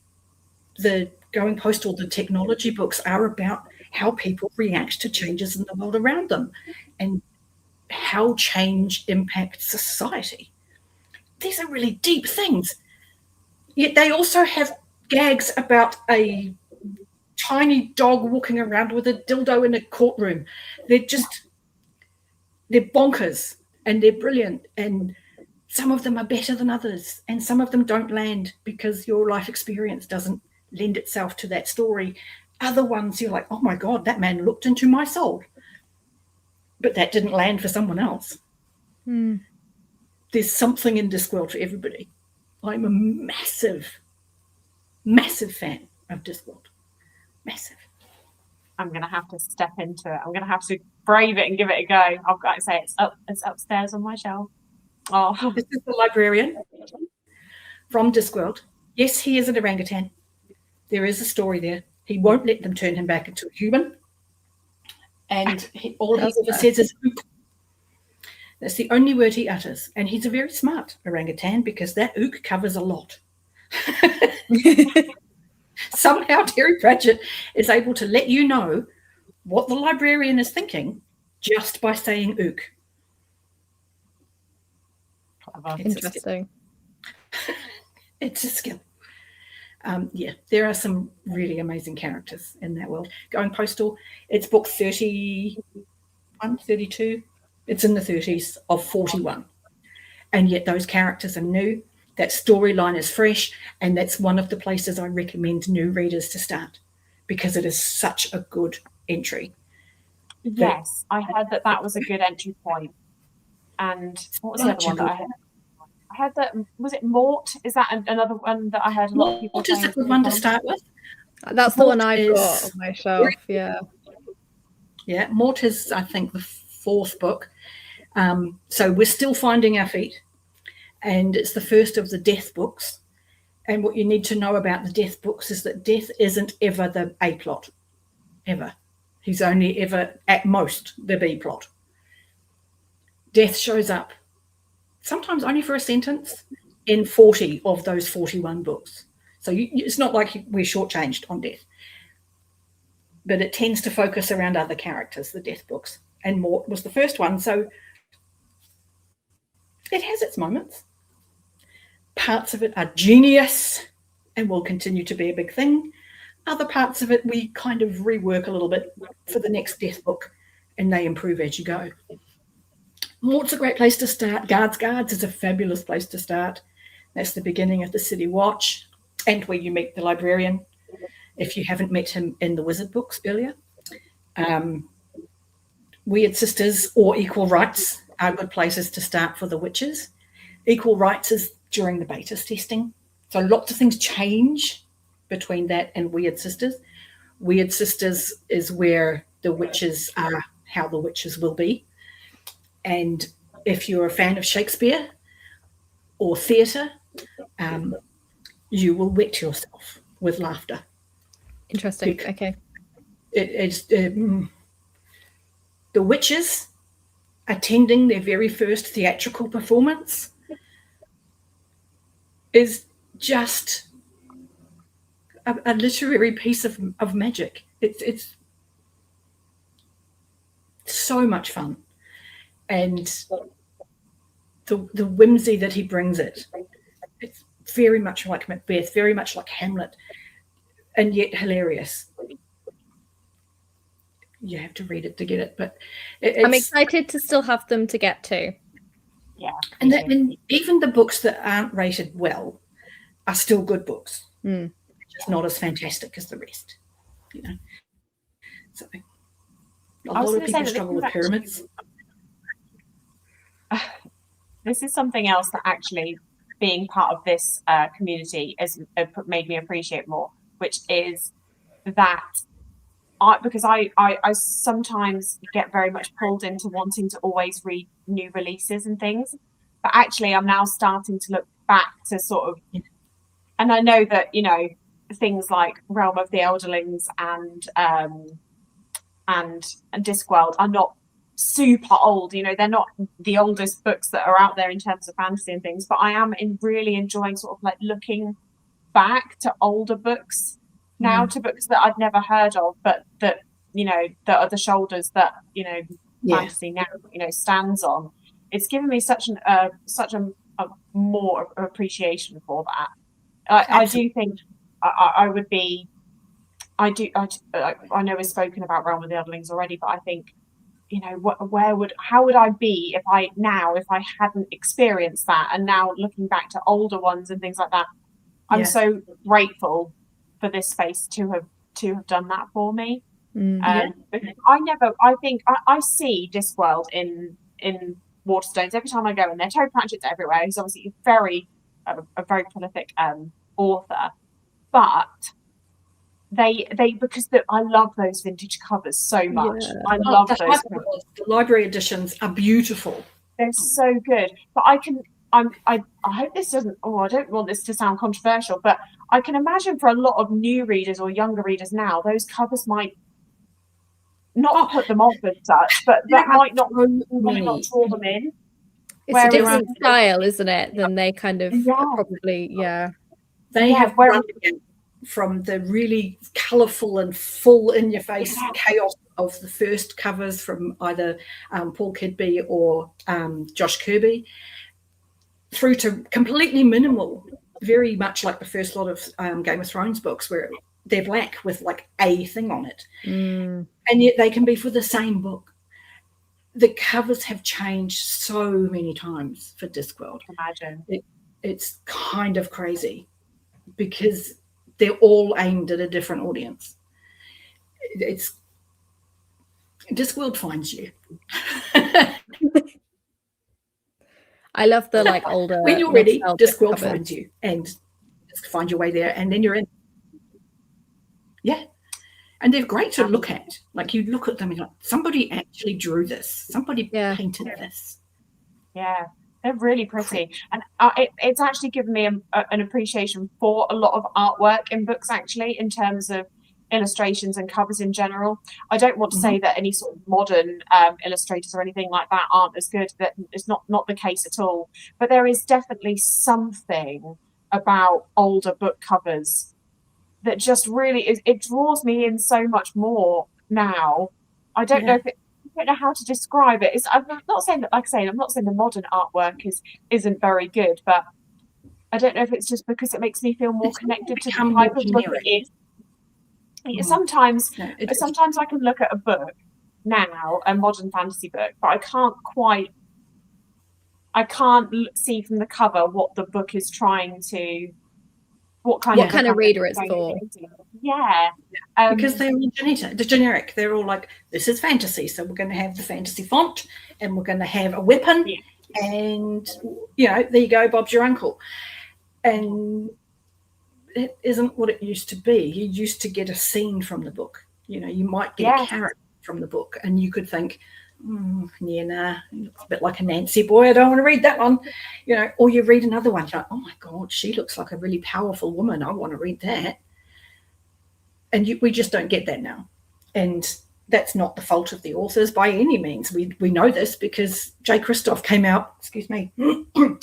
the Going Postal, the technology books are about how people react to changes in the world around them and how change impacts society. These are really deep things. Yet they also have gags about a tiny dog walking around with a dildo in a courtroom. They're bonkers and they're brilliant. And some of them are better than others. And some of them don't land because your life experience doesn't lend itself to that story. Other ones, you're like, oh my God, that man looked into my soul. But that didn't land for someone else. There's something in Discworld for everybody. I'm a massive, massive fan of Discworld. Massive. I'm going to have to step into it. I'm going to have to brave it and give it a go. I've got to say it's upstairs on my shelf. Oh, This is the librarian from Discworld. Yes, he is an orangutan. There is a story there. He won't let them turn him back into a human. And all he ever says is ook. That's the only word he utters. And he's a very smart orangutan because that ook covers a lot. Somehow Terry Pratchett is able to let you know what the librarian is thinking just by saying ook. Interesting. It's a skill. There are some really amazing characters in that world. Going postal, it's book 31, 32. It's in the 30s of 41. And yet those characters are new. That storyline is fresh. And that's one of the places I recommend new readers to start because it is such a good entry. Yes, I heard that was a good entry point. And what was the other one that I had? I heard that, was it Mort? Is that another one that I heard a lot of people saying? Mort is a good one to start with. That's the one I've got on my shelf, yeah. Yeah, Mort is, I think, the 4th book. So we're still finding our feet. And it's the first of the death books. And what you need to know about the death books is that death isn't ever the A plot, ever. He's only ever, at most, the B plot. Death shows up, sometimes only for a sentence, in 40 of those 41 books. So it's not like we're shortchanged on death. But it tends to focus around other characters, the death books. And Mort was the first one, so it has its moments. Parts of it are genius and will continue to be a big thing. Other parts of it we kind of rework a little bit for the next death book, and they improve as you go. Mort's a great place to start. Guards is a fabulous place to start. That's the beginning of the City Watch and where you meet the librarian if you haven't met him in the Wizard books earlier. Weird Sisters or Equal Rights are good places to start for the witches. Equal Rights is during the Betas testing. So lots of things change between that and Weird Sisters. Weird Sisters is where the witches are how the witches will be. And if you're a fan of Shakespeare or theatre, you will wet yourself with laughter. Interesting. Okay. The witches attending their very first theatrical performance is just a literary piece of magic. It's so much fun. And the whimsy that he brings it's very much like Macbeth, very much like Hamlet, and yet hilarious. You have to read it to get it, but I'm excited to still have them to get to. Yeah, and even the books that aren't rated well are still good books. Just not as fantastic as the rest, you know. So a lot of people struggle with pyramids. This is something else that actually being part of this community has made me appreciate more, which is that because I sometimes get very much pulled into wanting to always read new releases and things, but actually I'm now starting to look back to sort of, and I know that, you know, things like Realm of the Elderlings and Discworld are not super old, you know, they're not the oldest books that are out there in terms of fantasy and things, but I am really enjoying sort of like looking back to older books now, to books that I'd never heard of, but that, you know, that are the shoulders that, you know, fantasy now, you know, stands on. It's given me such a more appreciation for that. I do think I would be, I know we've spoken about Realm of the Elderlings already, but I think, you know, how would I be if I hadn't experienced that? And now looking back to older ones and things like that, I'm so grateful for this space to have done that for me. Because I see Discworld in Waterstones every time I go in there. Terry Pratchett's everywhere. He's obviously a very prolific author, but they because I love those vintage covers so much. I love those. The library editions are beautiful. They're so good. But I hope this doesn't, I don't want this to sound controversial, but I can imagine for a lot of new readers or younger readers now, those covers might not put them off as such, but that might not draw them in. It's a different style, isn't it? Than they kind of probably, They have run from the really colourful and full in-your-face chaos of the first covers from either Paul Kidby or Josh Kirby, through to completely minimal, very much like the first lot of Game of Thrones books, where they're black with like a thing on it. And yet they can be for the same book. The covers have changed so many times for Discworld. Imagine. It's kind of crazy because they're all aimed at a different audience. It's Discworld finds you. I love the like older. When you're ready, Discworld finds you and just find your way there, and then you're in. Yeah. And they're great to look at. Like, you look at them and you're like, somebody actually drew this. Somebody painted this. Yeah, they're really pretty. And it's actually given me an appreciation for a lot of artwork in books, actually, in terms of illustrations and covers in general. I don't want to say that any sort of modern illustrators or anything like that aren't as good. That is not the case at all. But there is definitely something about older book covers that just really it draws me in so much more now. I don't know how to describe it. I'm not saying that, like I say, I'm not saying the modern artwork isn't very good, but I don't know if it's just because it makes me feel more connected to the type of book it is. Sometimes I can look at a book now, a modern fantasy book, but I can't see from the cover what the book is trying to. What kind of reader it's for. Yeah. Because they're generic. They're all like, this is fantasy, so we're going to have the fantasy font, and we're going to have a weapon, and, there you go, Bob's your uncle. And it isn't what it used to be. You used to get a scene from the book. You might get a character from the book, and you could think, it's a bit like a Nancy boy. I don't want to read that one, or you read another one. You're like, oh my God, she looks like a really powerful woman. I want to read that. And we just don't get that now. And that's not the fault of the authors by any means. We know this because J. Kristoff came out,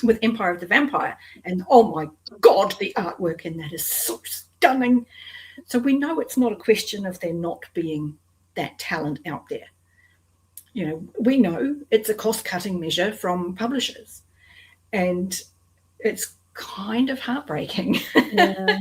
with Empire of the Vampire. And oh my God, the artwork in that is so stunning. So we know it's not a question of there not being that talent out there. We know it's a cost-cutting measure from publishers, and it's kind of heartbreaking. Yeah.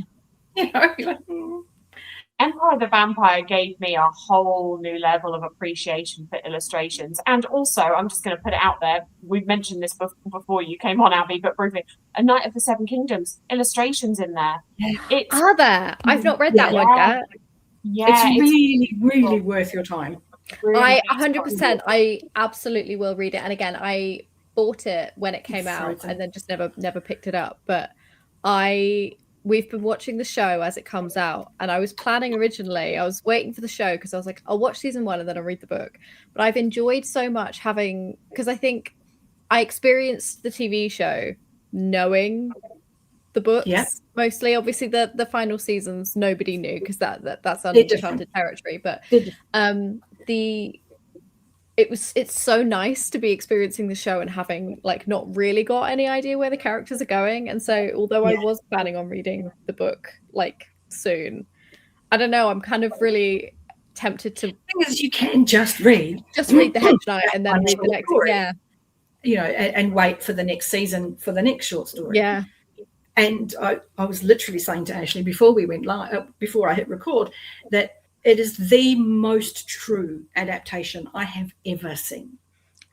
Empire of the Vampire gave me a whole new level of appreciation for illustrations. And also, I'm just going to put it out there, we've mentioned this before you came on, Abi, but briefly, A Knight of the Seven Kingdoms, illustrations in there. Are there? I've not read that one yet. Yeah, it's really, really worth your time. Really 100%. I absolutely will read it. And again, I bought it when it came out and then just never picked it up. But we've been watching the show as it comes out, and I was planning originally, I was waiting for the show because I was like, I'll watch season 1 and then I'll read the book. But I've enjoyed so much because I think I experienced the TV show knowing the books mostly. Obviously the final seasons nobody knew because that's uncharted territory, but it's so nice to be experiencing the show and having like not really got any idea where the characters are going. And so although I was planning on reading the book like soon, I don't know, I'm kind of really tempted to. The thing is, you can just read the Hedge Knight and then read the next story. And wait for the next season for the next short story. Yeah. And I was literally saying to Ashleigh before we went live, before I hit record, that it is the most true adaptation I have ever seen.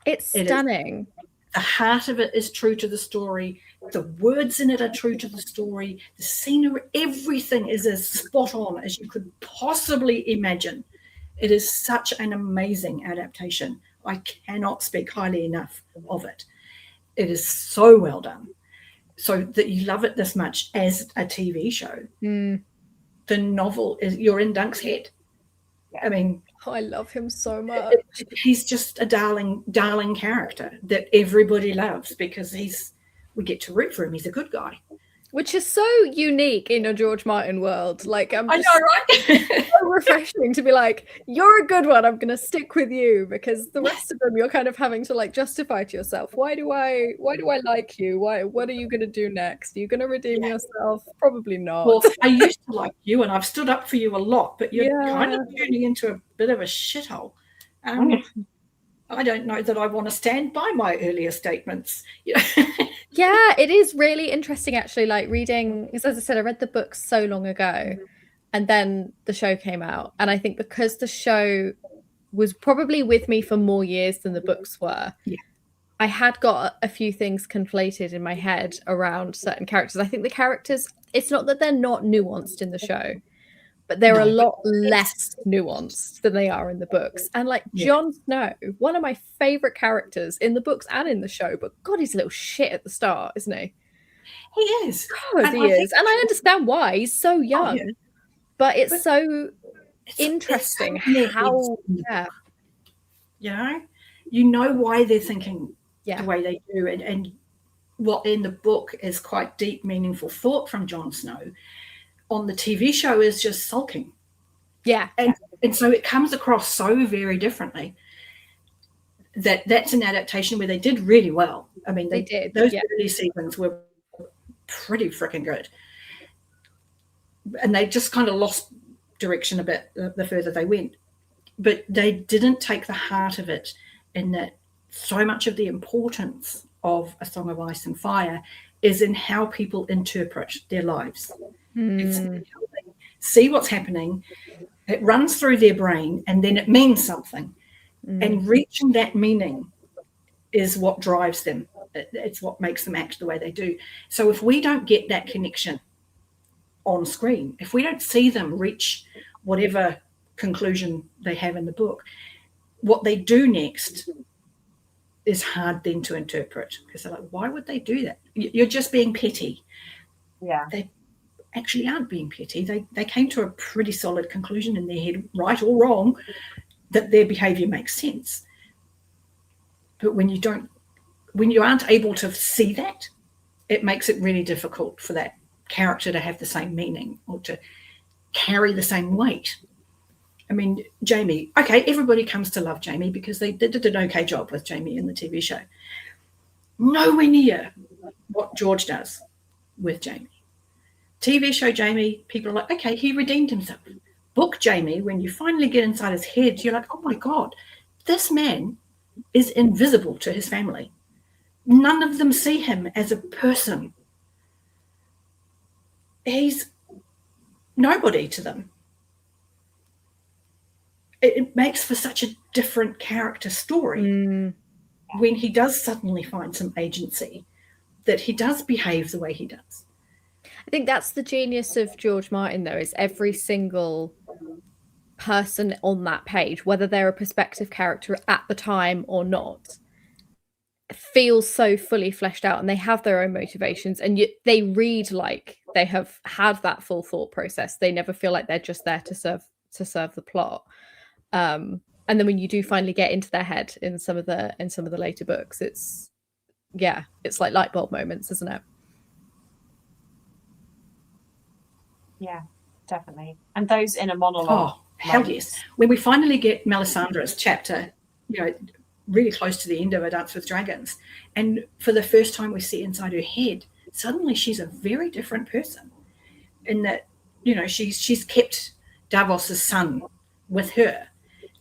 It's stunning. The heart of it is true to the story. The words in it are true to the story. The scenery, everything is as spot on as you could possibly imagine. It is such an amazing adaptation. I cannot speak highly enough of it. It is so well done. So that you love it this much as a TV show. The novel is, you're in Dunk's head. I mean, I love him so much. He's just a darling character that everybody loves because we get to root for him. He's a good guy. Which is so unique in a George Martin world. Like, I know, right? So refreshing to be like, you're a good one, I'm gonna stick with you, because the rest of them you're kind of having to like justify to yourself. Why do I like you? What are you gonna do next? Are you gonna redeem yourself? Probably not. Well, I used to like you and I've stood up for you a lot, but you're kind of turning into a bit of a shithole. I don't know that I want to stand by my earlier statements. Yeah, it is really interesting actually, like reading, because as I said, I read the book so long ago and then the show came out, and I think because the show was probably with me for more years than the books were, I had got a few things conflated in my head around certain characters. I think the characters, it's not that they're not nuanced in the show, but they're a lot less nuanced than they are in the books. And like Jon Snow, one of my favorite characters in the books and in the show, but God, he's a little shit at the start, isn't he? He is. God, he is. And I understand why. He's so young. But it's so interesting how, you know why they're thinking the way they do. And what in the book is quite deep, meaningful thought from Jon Snow on the TV show is just sulking. Yeah. And so it comes across so very differently. That's an adaptation where they did really well. I mean, they did. Those early seasons were pretty freaking good. And they just kind of lost direction a bit the further they went. But they didn't take the heart of it, in that so much of the importance of A Song of Ice and Fire is in how people interpret their lives. It's how they see what's happening, it runs through their brain, and then it means something. And reaching that meaning is what drives them. It's what makes them act the way they do. So if we don't get that connection on screen, if we don't see them reach whatever conclusion they have in the book, what they do next is hard then to interpret, because they're like, why would they do that? You're just being petty. Yeah. They actually aren't being petty. They came to a pretty solid conclusion in their head, right or wrong, that their behavior makes sense. But when you aren't able to see that, it makes it really difficult for that character to have the same meaning or to carry the same weight. I mean, Jamie, okay, everybody comes to love Jamie because they did an okay job with Jamie in the TV show. Nowhere near what George does with Jamie. TV show Jamie, people are like, okay, he redeemed himself. Book Jamie, when you finally get inside his head, you're like, oh my God, this man is invisible to his family. None of them see him as a person. He's nobody to them. It makes for such a different character story when he does suddenly find some agency, that he does behave the way he does. I think that's the genius of George Martin, though, is every single person on that page, whether they're a perspective character at the time or not, feels so fully fleshed out, and they have their own motivations, and they read like they have had that full thought process. They never feel like they're just there to serve the plot. And then when you do finally get into their head in some of the later books, it's like light bulb moments, isn't it? Yeah, definitely. And those inner monologue. Oh, hell yes. When we finally get Melisandre's chapter, really close to the end of A Dance with Dragons, and for the first time we see inside her head, suddenly she's a very different person. In that, she's kept Davos's son with her,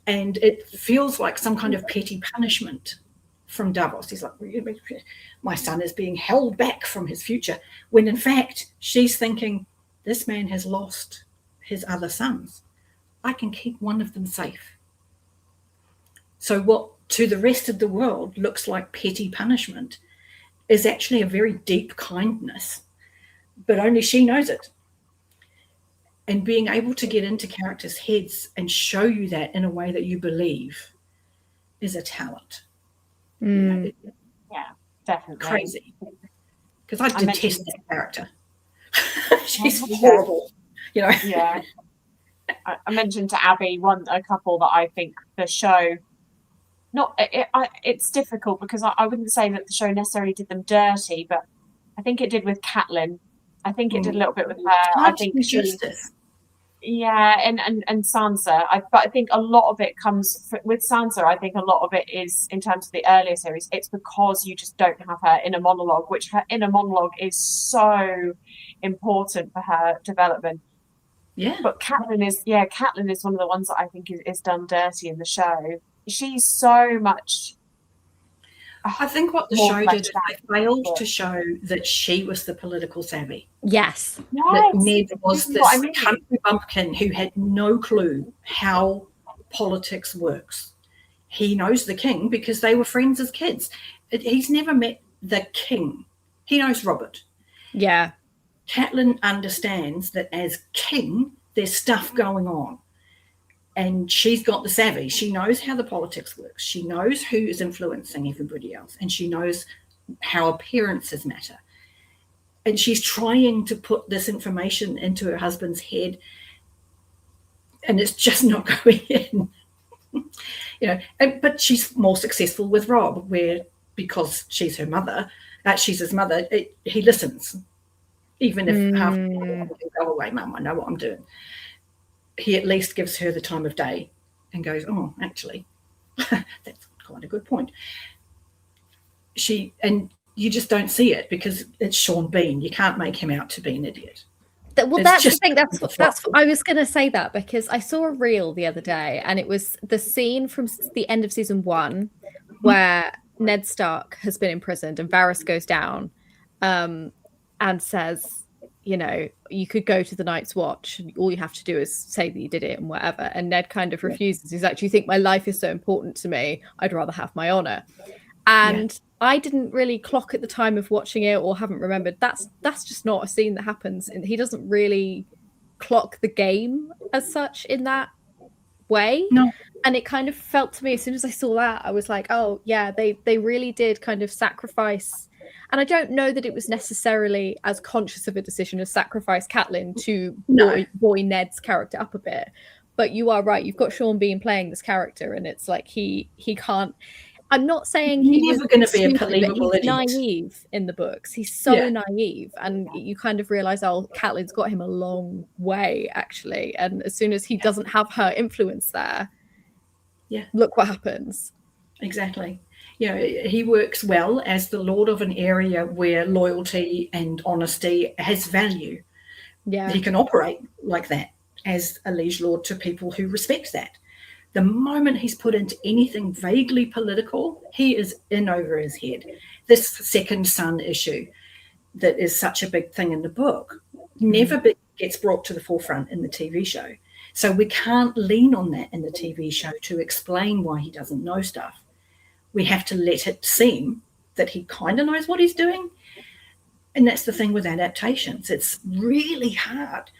and it feels like some kind of petty punishment from Davos. He's like, my son is being held back from his future, when in fact she's thinking, this man has lost his other sons. I can keep one of them safe. So what to the rest of the world looks like petty punishment is actually a very deep kindness, but only she knows it. And being able to get into characters' heads and show you that in a way that you believe is a talent. Yeah, definitely. Crazy. Because I detest that character. She's horrible, Yeah. I mentioned to Abby a couple that I think the show, it's difficult because I wouldn't say that the show necessarily did them dirty, but I think it did with Catelyn. I think it did a little bit with her. I think justice. Yeah, and Sansa. But I think a lot of it comes with Sansa. I think a lot of it is, in terms of the earlier series, it's because you just don't have her inner monologue, which her inner monologue is so important for her development. Yeah. But Catelyn is one of the ones that I think is done dirty in the show. She's so much. I think what the show did is they failed to show that she was the political savvy. Yes. That Ned was this country bumpkin who had no clue how politics works. He knows the king because they were friends as kids. He's never met the king. He knows Robert. Yeah. Catelyn understands that as king, there's stuff going on. And she's got the savvy. She knows how the politics works. She knows who is influencing everybody else. And she knows how appearances matter. And she's trying to put this information into her husband's head. And it's just not going in. But she's more successful with Rob, where because she's her mother, she's his mother, he listens. Even if half the time, go away, Mum, I know what I'm doing. He at least gives her the time of day and goes, oh, actually, that's quite a good point. And you just don't see it because it's Sean Bean. You can't make him out to be an idiot. That's the thing. That's I was going to say that because I saw a reel the other day, and it was the scene from the end of season 1 where Ned Stark has been imprisoned and Varys goes down, and says, you could go to the Night's Watch. All you have to do is say that you did it and whatever. And Ned kind of refuses. He's like, do you think my life is so important to me? I'd rather have my honor. And I didn't really clock at the time of watching it or haven't remembered. That's just not a scene that happens. And he doesn't really clock the game as such in that way. No. And it kind of felt to me, as soon as I saw that, I was like, oh, yeah, they really did kind of sacrifice. And I don't know that it was necessarily as conscious of a decision as sacrifice Catelyn to buoy Ned's character up a bit. But you are right. You've got Sean Bean playing this character, and it's like he can't. I'm not saying he's never going to be a believable idiot. Naive in the books. He's so naive, and you kind of realize, oh, Catelyn's got him a long way actually. And as soon as he doesn't have her influence there, look what happens. Exactly. He works well as the lord of an area where loyalty and honesty has value. Yeah. He can operate like that as a liege lord to people who respect that. The moment he's put into anything vaguely political, he is in over his head. This second son issue that is such a big thing in the book never gets brought to the forefront in the TV show. So we can't lean on that in the TV show to explain why he doesn't know stuff. We have to let it seem that he kind of knows what he's doing. And that's the thing with adaptations. It's really hard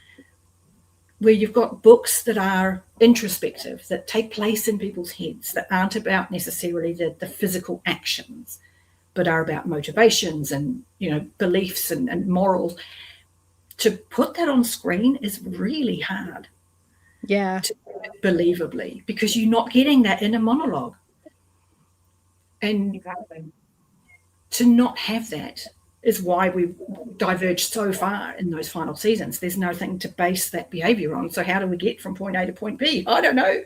where you've got books that are introspective, that take place in people's heads, that aren't about necessarily the physical actions, but are about motivations and, beliefs and morals. To put that on screen is really hard. Yeah. Believably, because you're not getting that inner monologue. And to not have that is why we diverged so far in those final seasons. There's nothing to base that behavior on. So how do we get from point A to point B? I don't know.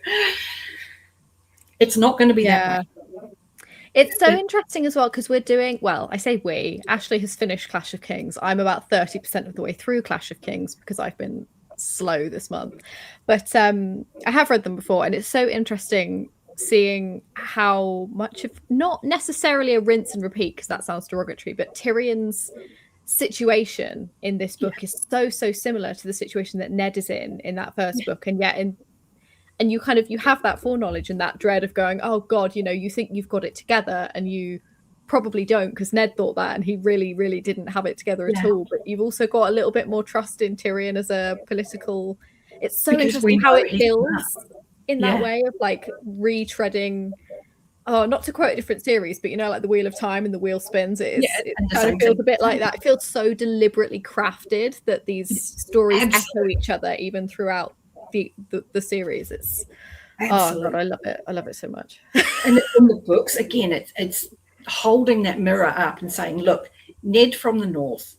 It's not going to be that way. It's so interesting as well because we're doing, I say we, Ashleigh has finished Clash of Kings. I'm about 30% of the way through Clash of Kings because I've been slow this month. But I have read them before, and it's so interesting seeing how much of, not necessarily a rinse and repeat because that sounds derogatory, but Tyrion's situation in this book is so similar to the situation that Ned is in that first book, and yet and you have that foreknowledge and that dread of going, oh god, you think you've got it together and you probably don't, because Ned thought that and he really didn't have it together at all. But you've also got a little bit more trust in Tyrion as a political. It's so interesting how it feels in that way of like retreading, not to quote a different series, but like the Wheel of Time and the wheel spins, it kind of feels a bit like that. It feels so deliberately crafted that these stories echo each other even throughout the series. It's Absolutely. oh God, I love it so much. And in the books, again, it's holding that mirror up and saying, look, Ned from the north,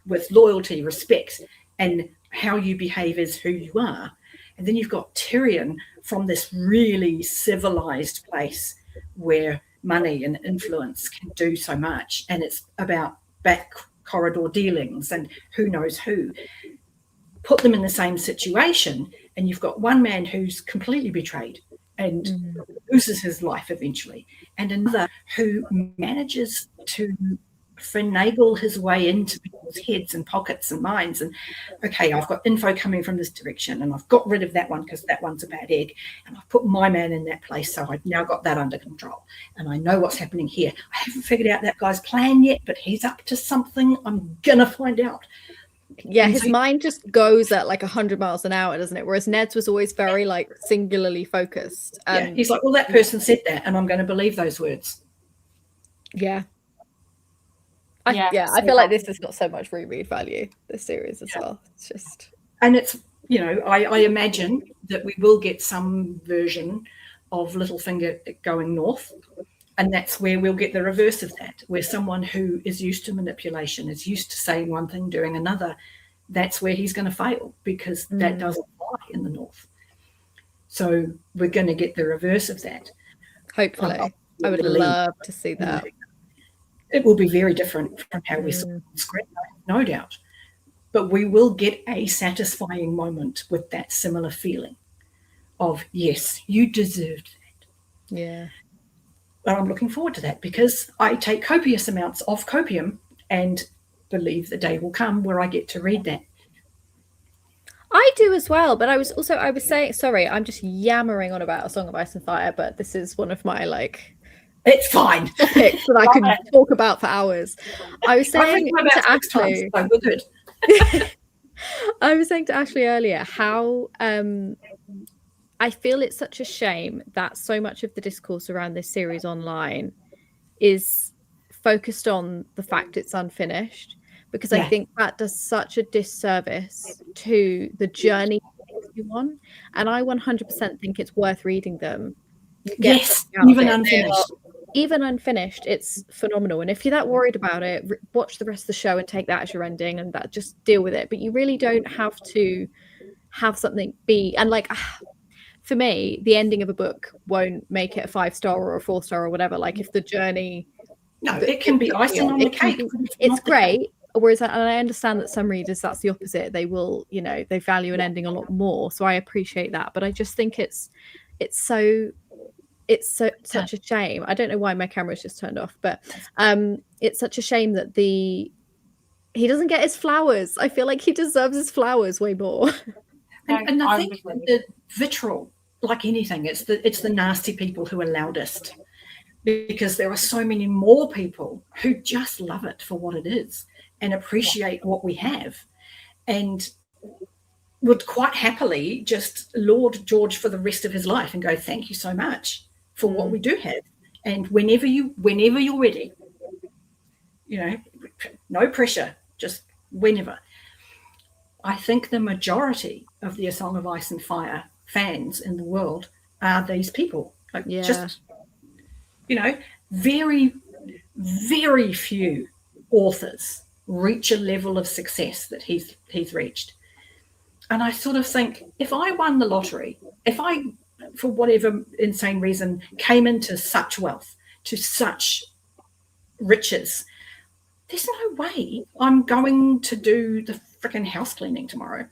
with loyalty, respect, and how you behave is who you are. And then you've got Tyrion from this really civilized place where money and influence can do so much. And it's about back corridor dealings and who knows who. Put them in the same situation, and you've got one man who's completely betrayed and loses his life eventually, and another who manages to finagle his way into people's heads and pockets and minds. And okay, I've got info coming from this direction, and I've got rid of that one because that one's a bad egg, and I've put my man in that place, so I've now got that under control, and I know what's happening here. I haven't figured out that guy's plan yet, but he's up to something. I'm gonna find out. Yeah, his mind just goes at like 100 miles an hour, doesn't it? Whereas Ned's was always very like singularly focused. Yeah, he's like, well, that person said that, and I'm going to believe those words. Yeah. I feel like this has got so much reread value, this series as well. It's just, and it's, you know, I imagine that we will get some version of Littlefinger going north, and that's where we'll get the reverse of that, where someone who is used to manipulation, is used to saying one thing, doing another, that's where he's going to fail, because that doesn't fly in the north. So we're going to get the reverse of that. Hopefully. I would love to see that. It will be very different from how we saw it on screen, no doubt. But we will get a satisfying moment with that similar feeling of, yes, you deserved that. Yeah. But I'm looking forward to that, because I take copious amounts of copium and believe the day will come where I get to read that. I do as well, but I was saying, sorry, I'm just yammering on about A Song of Ice and Fire, but this is one of my it's fine topics that I could talk about for hours. I was saying to Ashleigh, so we're good. I was saying to Ashleigh earlier how I feel it's such a shame that so much of the discourse around this series online is focused on the fact it's unfinished, because I think that does such a disservice to the journey you on. And I 100% think it's worth reading them. Yes, even unfinished. Even unfinished, it's phenomenal. And if you're that worried about it, watch the rest of the show and take that as your ending, and that just deal with it. But you really don't have to have something be, and like, for me, the ending of a book won't make it a 5-star or a 4-star or whatever. Like, if the journey, it can be icing on the cake. It's great. Whereas, and I understand that some readers, that's the opposite. They will, they value an ending a lot more. So I appreciate that. But I just think it's such a shame. I don't know why my camera's just turned off, but it's such a shame that he doesn't get his flowers. I feel like he deserves his flowers way more. And I think the vitriol, like anything, it's the nasty people who are loudest, because there are so many more people who just love it for what it is and appreciate what we have, and would quite happily just laud George for the rest of his life and go, thank you so much for what we do have. And whenever you're ready, no pressure, just whenever. I think the majority of the A Song of Ice and Fire fans in the world are these people. Just, very, very few authors reach a level of success that he's reached. And I sort of think, if I won the lottery, if I, for whatever insane reason, came into such wealth, to such riches, there's no way I'm going to do the freaking house cleaning tomorrow.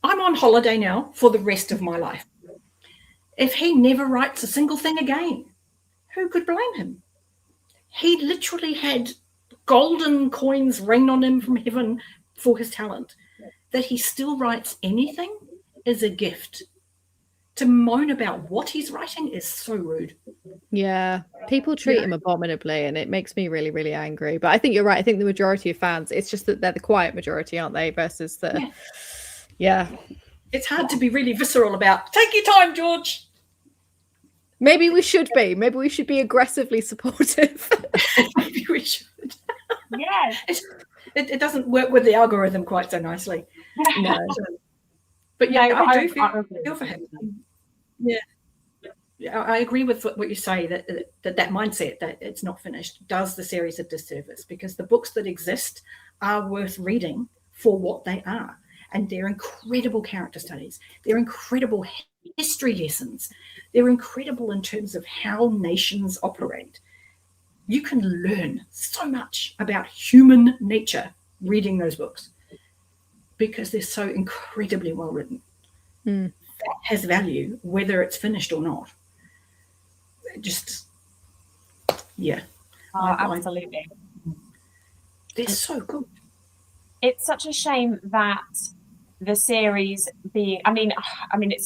I'm on holiday now for the rest of my life. If he never writes a single thing again, who could blame him? He literally had golden coins rain on him from heaven for his talent. That he still writes anything is a gift. To moan about what he's writing is so rude. Yeah, people treat him abominably, and it makes me really, really angry. But I think you're right. I think the majority of fans, it's just that they're the quiet majority, aren't they? Versus the, It's hard to be really visceral about, take your time, George. Maybe we should be. Maybe we should be aggressively supportive. Maybe we should. Yes. It doesn't work with the algorithm quite so nicely. No. But yeah, No, I do I feel for him. Yeah. I agree with what you say, that mindset that it's not finished does the series a disservice, because the books that exist are worth reading for what they are, and they're incredible character studies, they're incredible history lessons, they're incredible in terms of how nations operate. You can learn so much about human nature reading those books because they're so incredibly well written. That has value whether it's finished or not. Just, yeah. Absolutely. They're so good. It's such a shame that the series being, I mean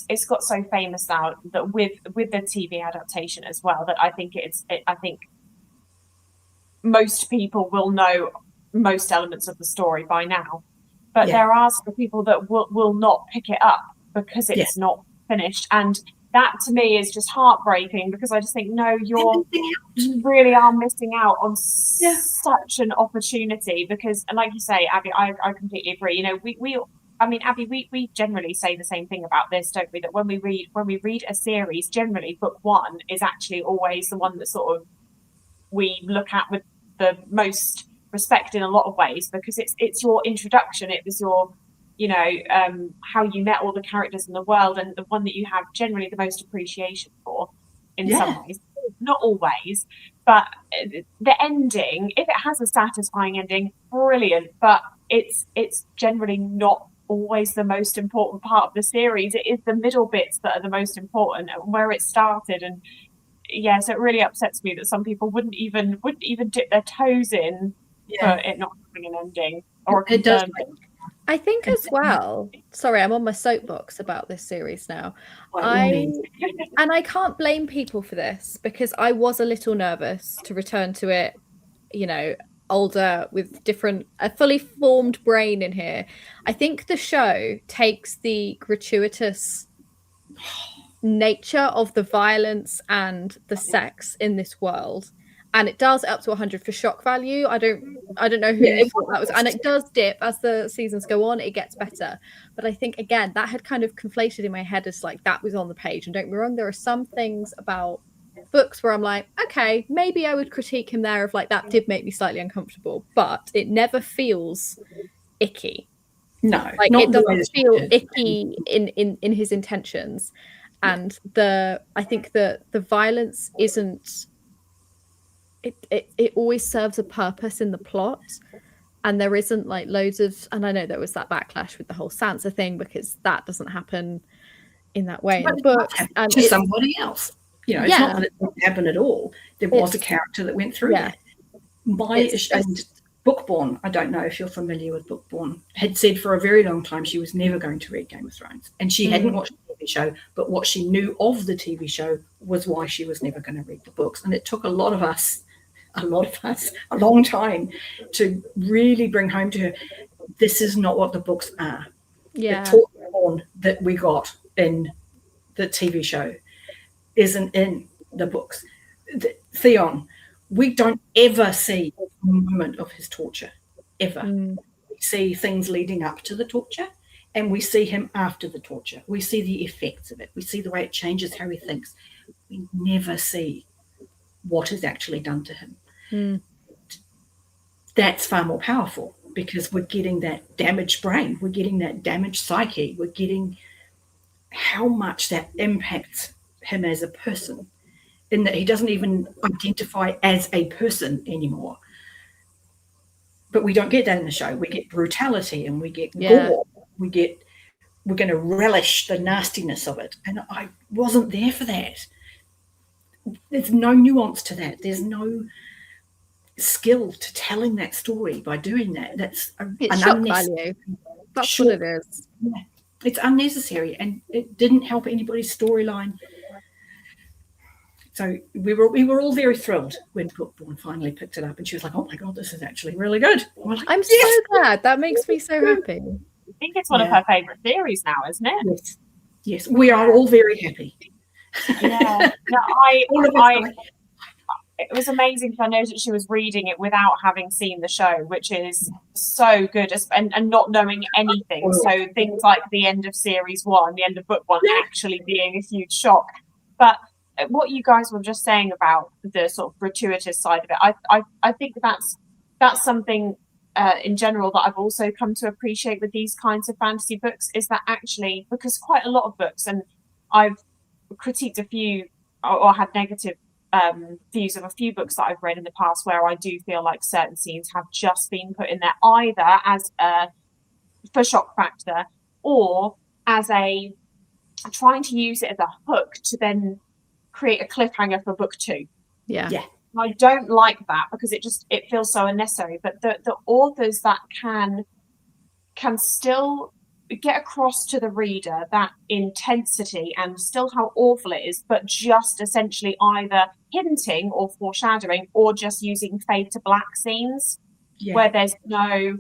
it's got so famous now that with the TV adaptation as well, that I think I think most people will know most elements of the story by now, but there are some people that will not pick it up because it's not finished, and that to me is just heartbreaking, because I just think, no, you really are missing out on such an opportunity. Because, like you say, Abby, I completely agree. You know, Abby, we generally say the same thing about this, don't we? That when we read a series, generally book one is actually always the one that sort of we look at with the most respect in a lot of ways, because it's your introduction. It was your, you know, how you met all the characters in the world, and the one that you have generally the most appreciation for in some ways. Not always, but the ending, if it has a satisfying ending, brilliant, but it's generally not always the most important part of the series. It is the middle bits that are the most important, and where it started. And so it really upsets me that some people wouldn't even dip their toes in for it not having an ending or a confirmed ending. I think as well, sorry, I'm on my soapbox about this series now. And I can't blame people for this, because I was a little nervous to return to it, you know, older with a fully formed brain in here. I think the show takes the gratuitous nature of the violence and the sex in this world, and it does up to 100 for shock value. I don't know who thought that was, and it does dip as the seasons go on. It gets better, but I think again that had kind of conflated in my head as like that was on the page. And don't get me wrong, there are some things about books where I'm like, okay, maybe I would critique him there, of like that did make me slightly uncomfortable, but it never feels icky. No, like it doesn't feel icky in his intentions. And I think the violence isn't. It always serves a purpose in the plot, and there isn't like loads of. And I know there was that backlash with the whole Sansa thing, because that doesn't happen in that way in the books. And to somebody else, you know, it's not that it didn't happen at all. There was a character that went through that. And Bookborn, I don't know if you're familiar with Bookborn, had said for a very long time she was never going to read Game of Thrones, and she hadn't watched the TV show, but what she knew of the TV show was why she was never going to read the books. And it took a lot of us a long time to really bring home to her, this is not what the books are. The Torchborn that we got in the TV show isn't in the books. Theon, we don't ever see a moment of his torture, ever. We see things leading up to the torture, and we see him after the torture. We see the effects of it. We see the way it changes how he thinks. We never see what is actually done to him. That's far more powerful, because we're getting that damaged brain, we're getting that damaged psyche, we're getting how much that impacts him as a person, in that he doesn't even identify as a person anymore. But we don't get that in the show. We get brutality and we get gore. We're going to relish the nastiness of it. And I wasn't there for that. There's no nuance to that. There's no skill to telling that story by doing that. That's an unnecessary value. That's what it is. Yeah. It's unnecessary, and it didn't help anybody's storyline. So we were all very thrilled when Bookborn finally picked it up, and she was like, "Oh my god, this is actually really good." Like, I'm so glad. That makes me so happy. I think it's one of her favourite series now, isn't it? Yes, we are all very happy. Yeah. No, it was amazing because I know that she was reading it without having seen the show, which is so good, and not knowing anything. So things like the end of series 1, the end of book 1, actually being a huge shock. But what you guys were just saying about the sort of gratuitous side of it, I think that's something in general that I've also come to appreciate with these kinds of fantasy books, is that actually, because quite a lot of books, and I've critiqued a few or had negative views of a few books that I've read in the past, where I do feel like certain scenes have just been put in there either as for shock factor, or as a trying to use it as a hook to then create a cliffhanger for book 2. Yeah. I don't like that because it feels so unnecessary. But the authors that can still get across to the reader that intensity and still how awful it is, but just essentially either hinting or foreshadowing, or just using fade to black scenes where there's no.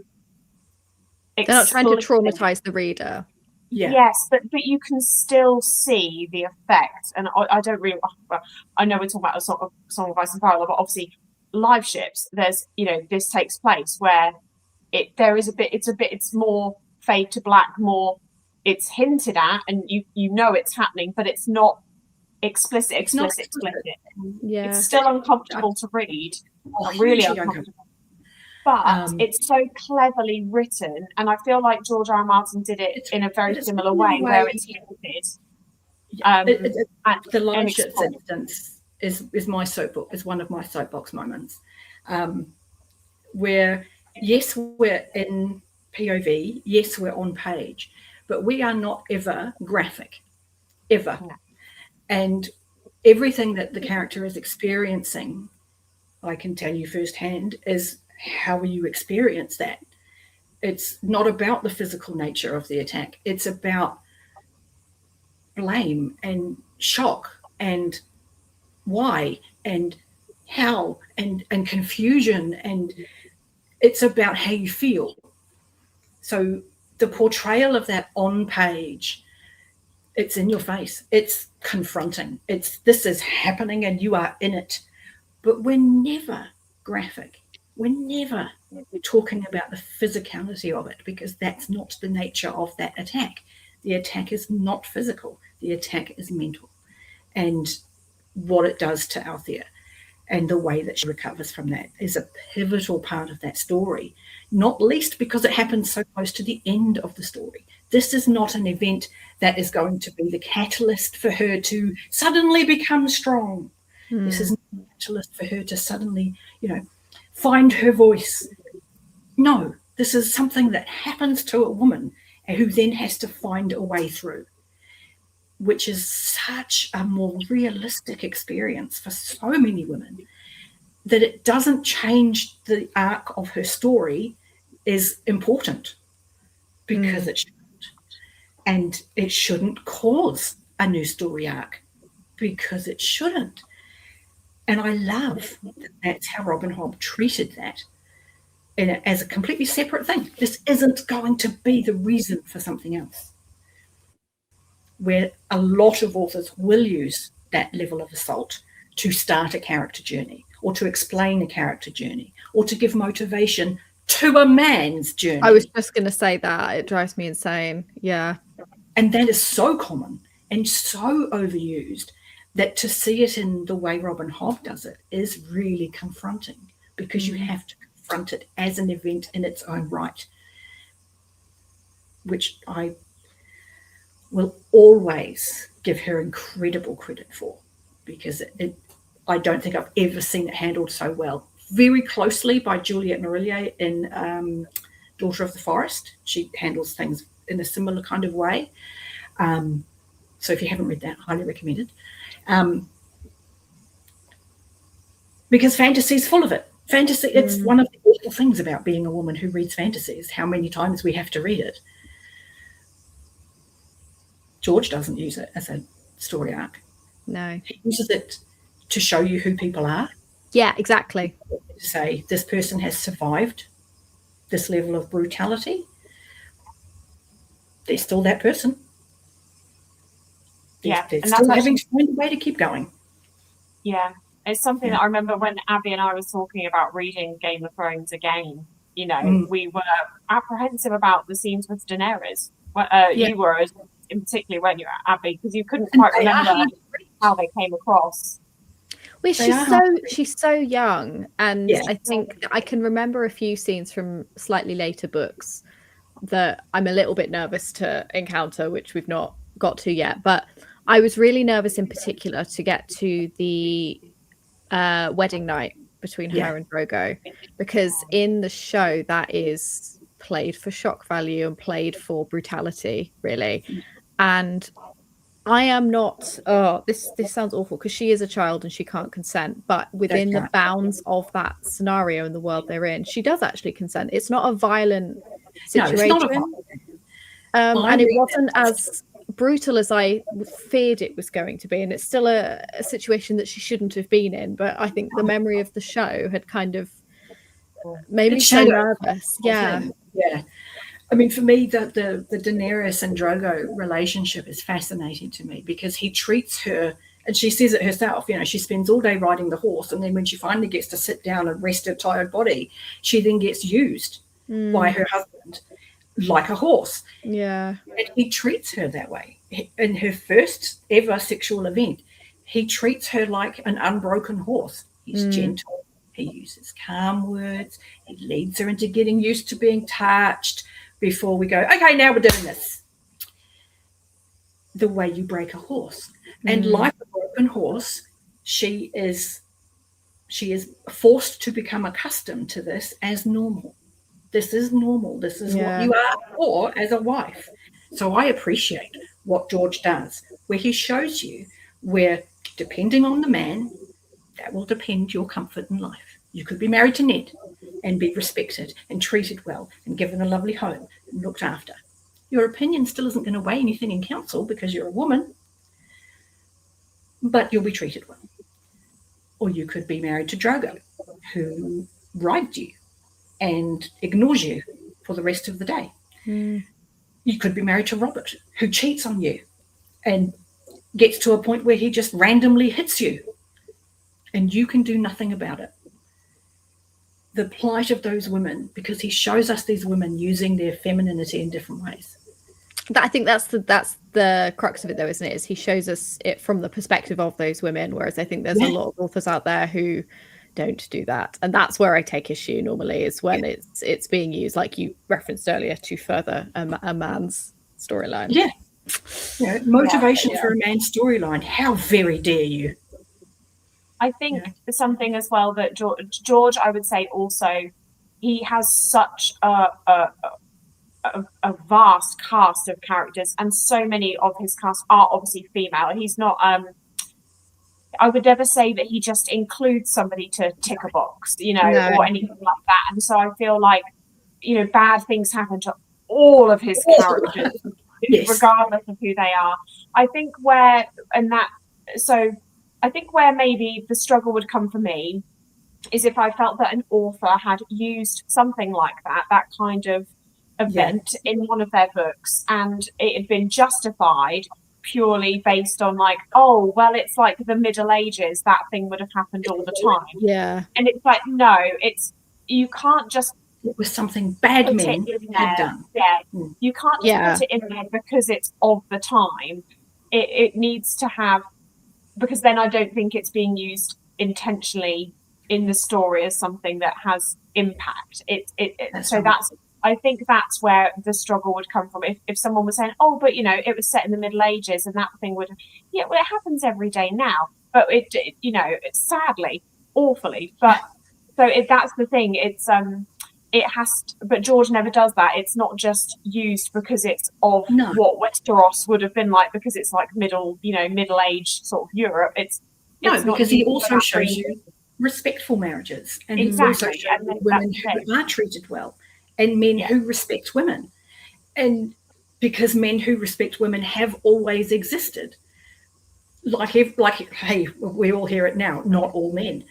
They're not trying to traumatize the reader. Yeah. Yes, but you can still see the effect, and I don't really. I know we're talking about a Song of Ice and Fire, but obviously, live ships. There's this takes place where it's more fade to black, more it's hinted at, and you know it's happening, but it's not explicit. Yeah, it's still uncomfortable to read. Really uncomfortable. But it's so cleverly written, and I feel like George R. R. Martin did it in a very similar way, where it's hinted. The live ships instance is my soapbox, is one of my soapbox moments, where yes, we're in POV, yes, we're on page, but we are not ever graphic, ever. No. And everything that the character is experiencing, I can tell you firsthand, is how you experience that. It's not about the physical nature of the attack. It's about blame and shock and why and how and confusion, and it's about how you feel. So the portrayal of that on page, it's in your face, it's confronting, this is happening and you are in it. But we're never graphic. We're never talking about the physicality of it, because that's not the nature of that attack. The attack is not physical. The attack is mental, and what it does to Althea and the way that she recovers from that is a pivotal part of that story, not least because it happens so close to the end of the story. This is not an event that is going to be the catalyst for her to suddenly become strong. This is not a catalyst for her to suddenly, find her voice. No, this is something that happens to a woman who then has to find a way through, which is such a more realistic experience for so many women, that it doesn't change the arc of her story is important, because it shouldn't. And it shouldn't cause a new story arc, because it shouldn't. And I love that that's how Robin Hobb treated that as a completely separate thing. This isn't going to be the reason for something else. Where a lot of authors will use that level of assault to start a character journey, or to explain a character journey, or to give motivation to a man's journey. I was just going to say that. It drives me insane. Yeah. And that is so common and so overused that to see it in the way Robin Hobb does it is really confronting, because you have to confront it as an event in its own right, which I will always give her incredible credit for, because I don't think I've ever seen it handled so well. Very closely by Juliette Marillier in Daughter of the Forest. She handles things in a similar kind of way. So if you haven't read that, highly recommend it. Because fantasy is full of it. Fantasy, it's one of the awful things about being a woman who reads fantasy, is how many times we have to read it. George doesn't use it as a story arc. No. He uses it to show you who people are. Yeah, exactly. To say this person has survived this level of brutality. They're still that person. They're still having to find a way to keep going. Yeah. It's something that I remember when Abby and I was talking about reading Game of Thrones again. You know, we were apprehensive about the scenes with Daenerys. You were, in particular, when you were Abby, because you couldn't quite remember how they came across. Well, she's so young, and I think I can remember a few scenes from slightly later books that I'm a little bit nervous to encounter, which we've not got to yet. But I was really nervous in particular to get to the wedding night between her and Drogo, because in the show that is played for shock value and played for brutality, really. And I am not, this sounds awful, because she is a child and she can't consent, but within the bounds of that scenario and the world they're in, she does actually consent. It's not a violent situation. No, it's not a violent. And it wasn't as brutal as I feared it was going to be, and it's still a situation that she shouldn't have been in, but I think the memory of the show had kind of made me so nervous. Yeah. I mean, for me, the Daenerys and Drogo relationship is fascinating to me, because he treats her, and she says it herself, you know, she spends all day riding the horse, and then when she finally gets to sit down and rest her tired body, she then gets used by her husband like a horse. Yeah. And he treats her that way. In her first ever sexual event, he treats her like an unbroken horse. He's gentle. He uses calm words. He leads her into getting used to being touched before we go, okay, now we're doing this. The way you break a horse. And like a broken horse, she is forced to become accustomed to this as normal. This is normal. This is what you are for as a wife. So I appreciate what George does, where he shows you where, depending on the man, that will depend your comfort in life. You could be married to Ned and be respected and treated well and given a lovely home and looked after. Your opinion still isn't going to weigh anything in council because you're a woman, but you'll be treated well. Or you could be married to Drogo, who rides you and ignores you for the rest of the day. You could be married to Robert, who cheats on you and gets to a point where he just randomly hits you and you can do nothing about it. The plight of those women, because he shows us these women using their femininity in different ways. I think that's the crux of it, though, isn't it? Is he shows us it from the perspective of those women, whereas I think there's a lot of authors out there who don't do that, and that's where I take issue normally, is when it's being used, like you referenced earlier, to further a man's storyline. Motivation for a man's storyline. How very dare you? I think something as well that George, I would say also, he has such a vast cast of characters, and so many of his cast are obviously female. He's not I would never say that he just includes somebody to tick a box, or anything like that. And so I feel like, bad things happen to all of his characters, regardless of who they are. I think where maybe the struggle would come for me is if I felt that an author had used something like that kind of event in one of their books, and it had been justified purely based on it's like the Middle Ages, that thing would have happened all the time. And it's like, no, you can't just, it was something bad men had done. You can't just put it in there because it's of the time. It needs to have, because then I don't think it's being used intentionally in the story as something that has impact. I think that's where the struggle would come from. If someone was saying, oh, but it was set in the Middle Ages and that thing would, it happens every day now. But it's sadly, awfully. But that's the thing. It's it has to, but George never does that. It's not just used because it's of what Westeros would have been like, because it's like middle age sort of Europe. It's because he also shows you respectful marriages, and he also shows women who are treated well, and men who respect women. And because men who respect women have always existed. Hey, we all hear it now, not all men.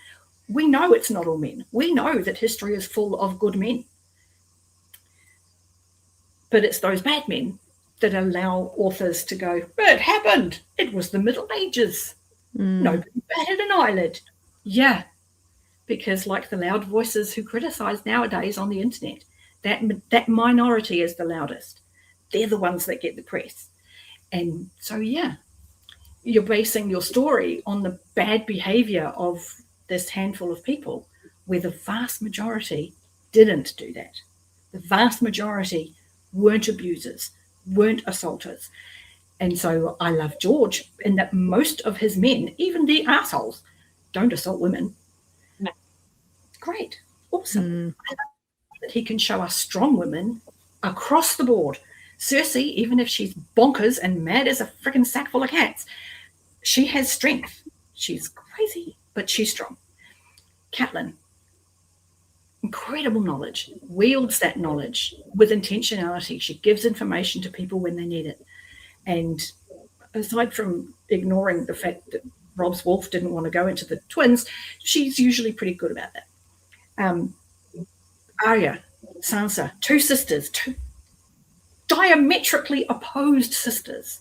We know it's not all men. We know that history is full of good men. But it's those bad men that allow authors to go, but it happened. It was the Middle Ages. Nobody batted an eyelid. Yeah, because like the loud voices who criticize nowadays on the internet, that minority is the loudest. They're the ones that get the press. And so, yeah, you're basing your story on the bad behavior of this handful of people, where the vast majority didn't do that. The vast majority weren't abusers, weren't assaulters. And so I love George in that most of his men, even the assholes, don't assault women. No. Great. Awesome. I love that he can show us strong women across the board. Cersei, even if she's bonkers and mad as a freaking sack full of cats, she has strength. She's crazy, but she's strong. Catelyn, incredible knowledge, wields that knowledge with intentionality. She gives information to people when they need it. And aside from ignoring the fact that Robb's wolf didn't want to go into the twins, she's usually pretty good about that. Arya, Sansa, two sisters, two diametrically opposed sisters,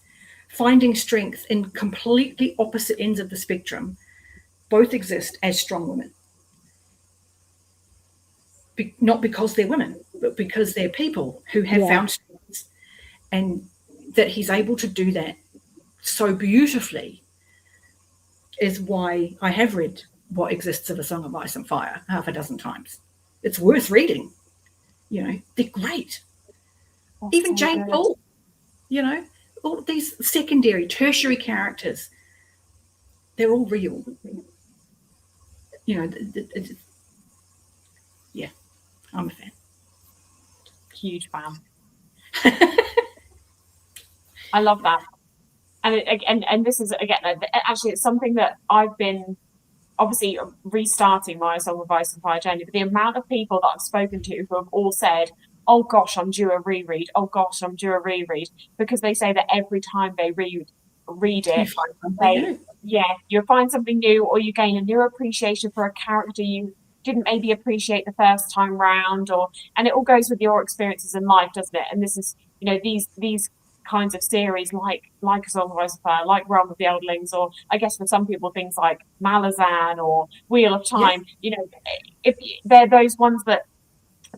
finding strength in completely opposite ends of the spectrum, both exist as strong women. Not because they're women, but because they're people who have found strengths. And that he's able to do that so beautifully is why I have read What Exists of A Song of Ice and Fire half a dozen times. It's worth reading. You know, they're great. That's even so Jane good. Paul, you know, all these secondary, tertiary characters, they're all real. You know, yeah, I'm a fan. Huge fan. I love that. And this is, again, actually, it's something that I've been obviously restarting my Song of Ice and Fire journey, but the amount of people that I've spoken to who have all said, oh gosh, I'm due a reread. Oh gosh, I'm due a reread. Because they say that every time they read it, you find something new, or you gain a new appreciation for a character you didn't maybe appreciate the first time round, and it all goes with your experiences in life, doesn't it? And this is, you know, these kinds of series like A Song of Ice and Fire, like Realm of the Eldlings, or I guess for some people things like Malazan or Wheel of Time, you know, if they're those ones that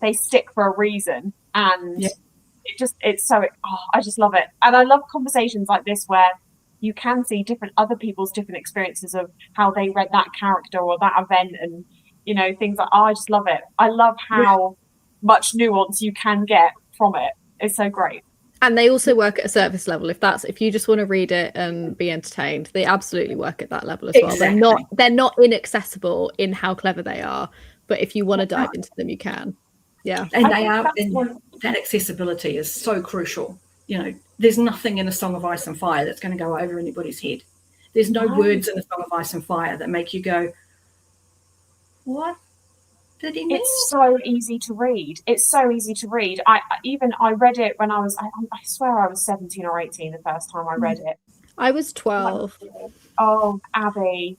they stick for a reason, and I just love it. And I love conversations like this where you can see other people's different experiences of how they read that character or that event, and you know, things like, I just love it. I love how much nuance you can get from it. It's so great. And they also work at a surface level. If you just want to read it and be entertained, they absolutely work at that level as well. They're not inaccessible in how clever they are, but if you want to dive into them, you can. Yeah. And that accessibility is so crucial. You know, there's nothing in A Song of Ice and Fire that's going to go over anybody's head. There's no words in A Song of Ice and Fire that make you go, what did he mean? It's so easy to read. It's so easy to read. I read it when I was, I swear I was 17 or 18 the first time I read it. I was 12. Oh, Abi.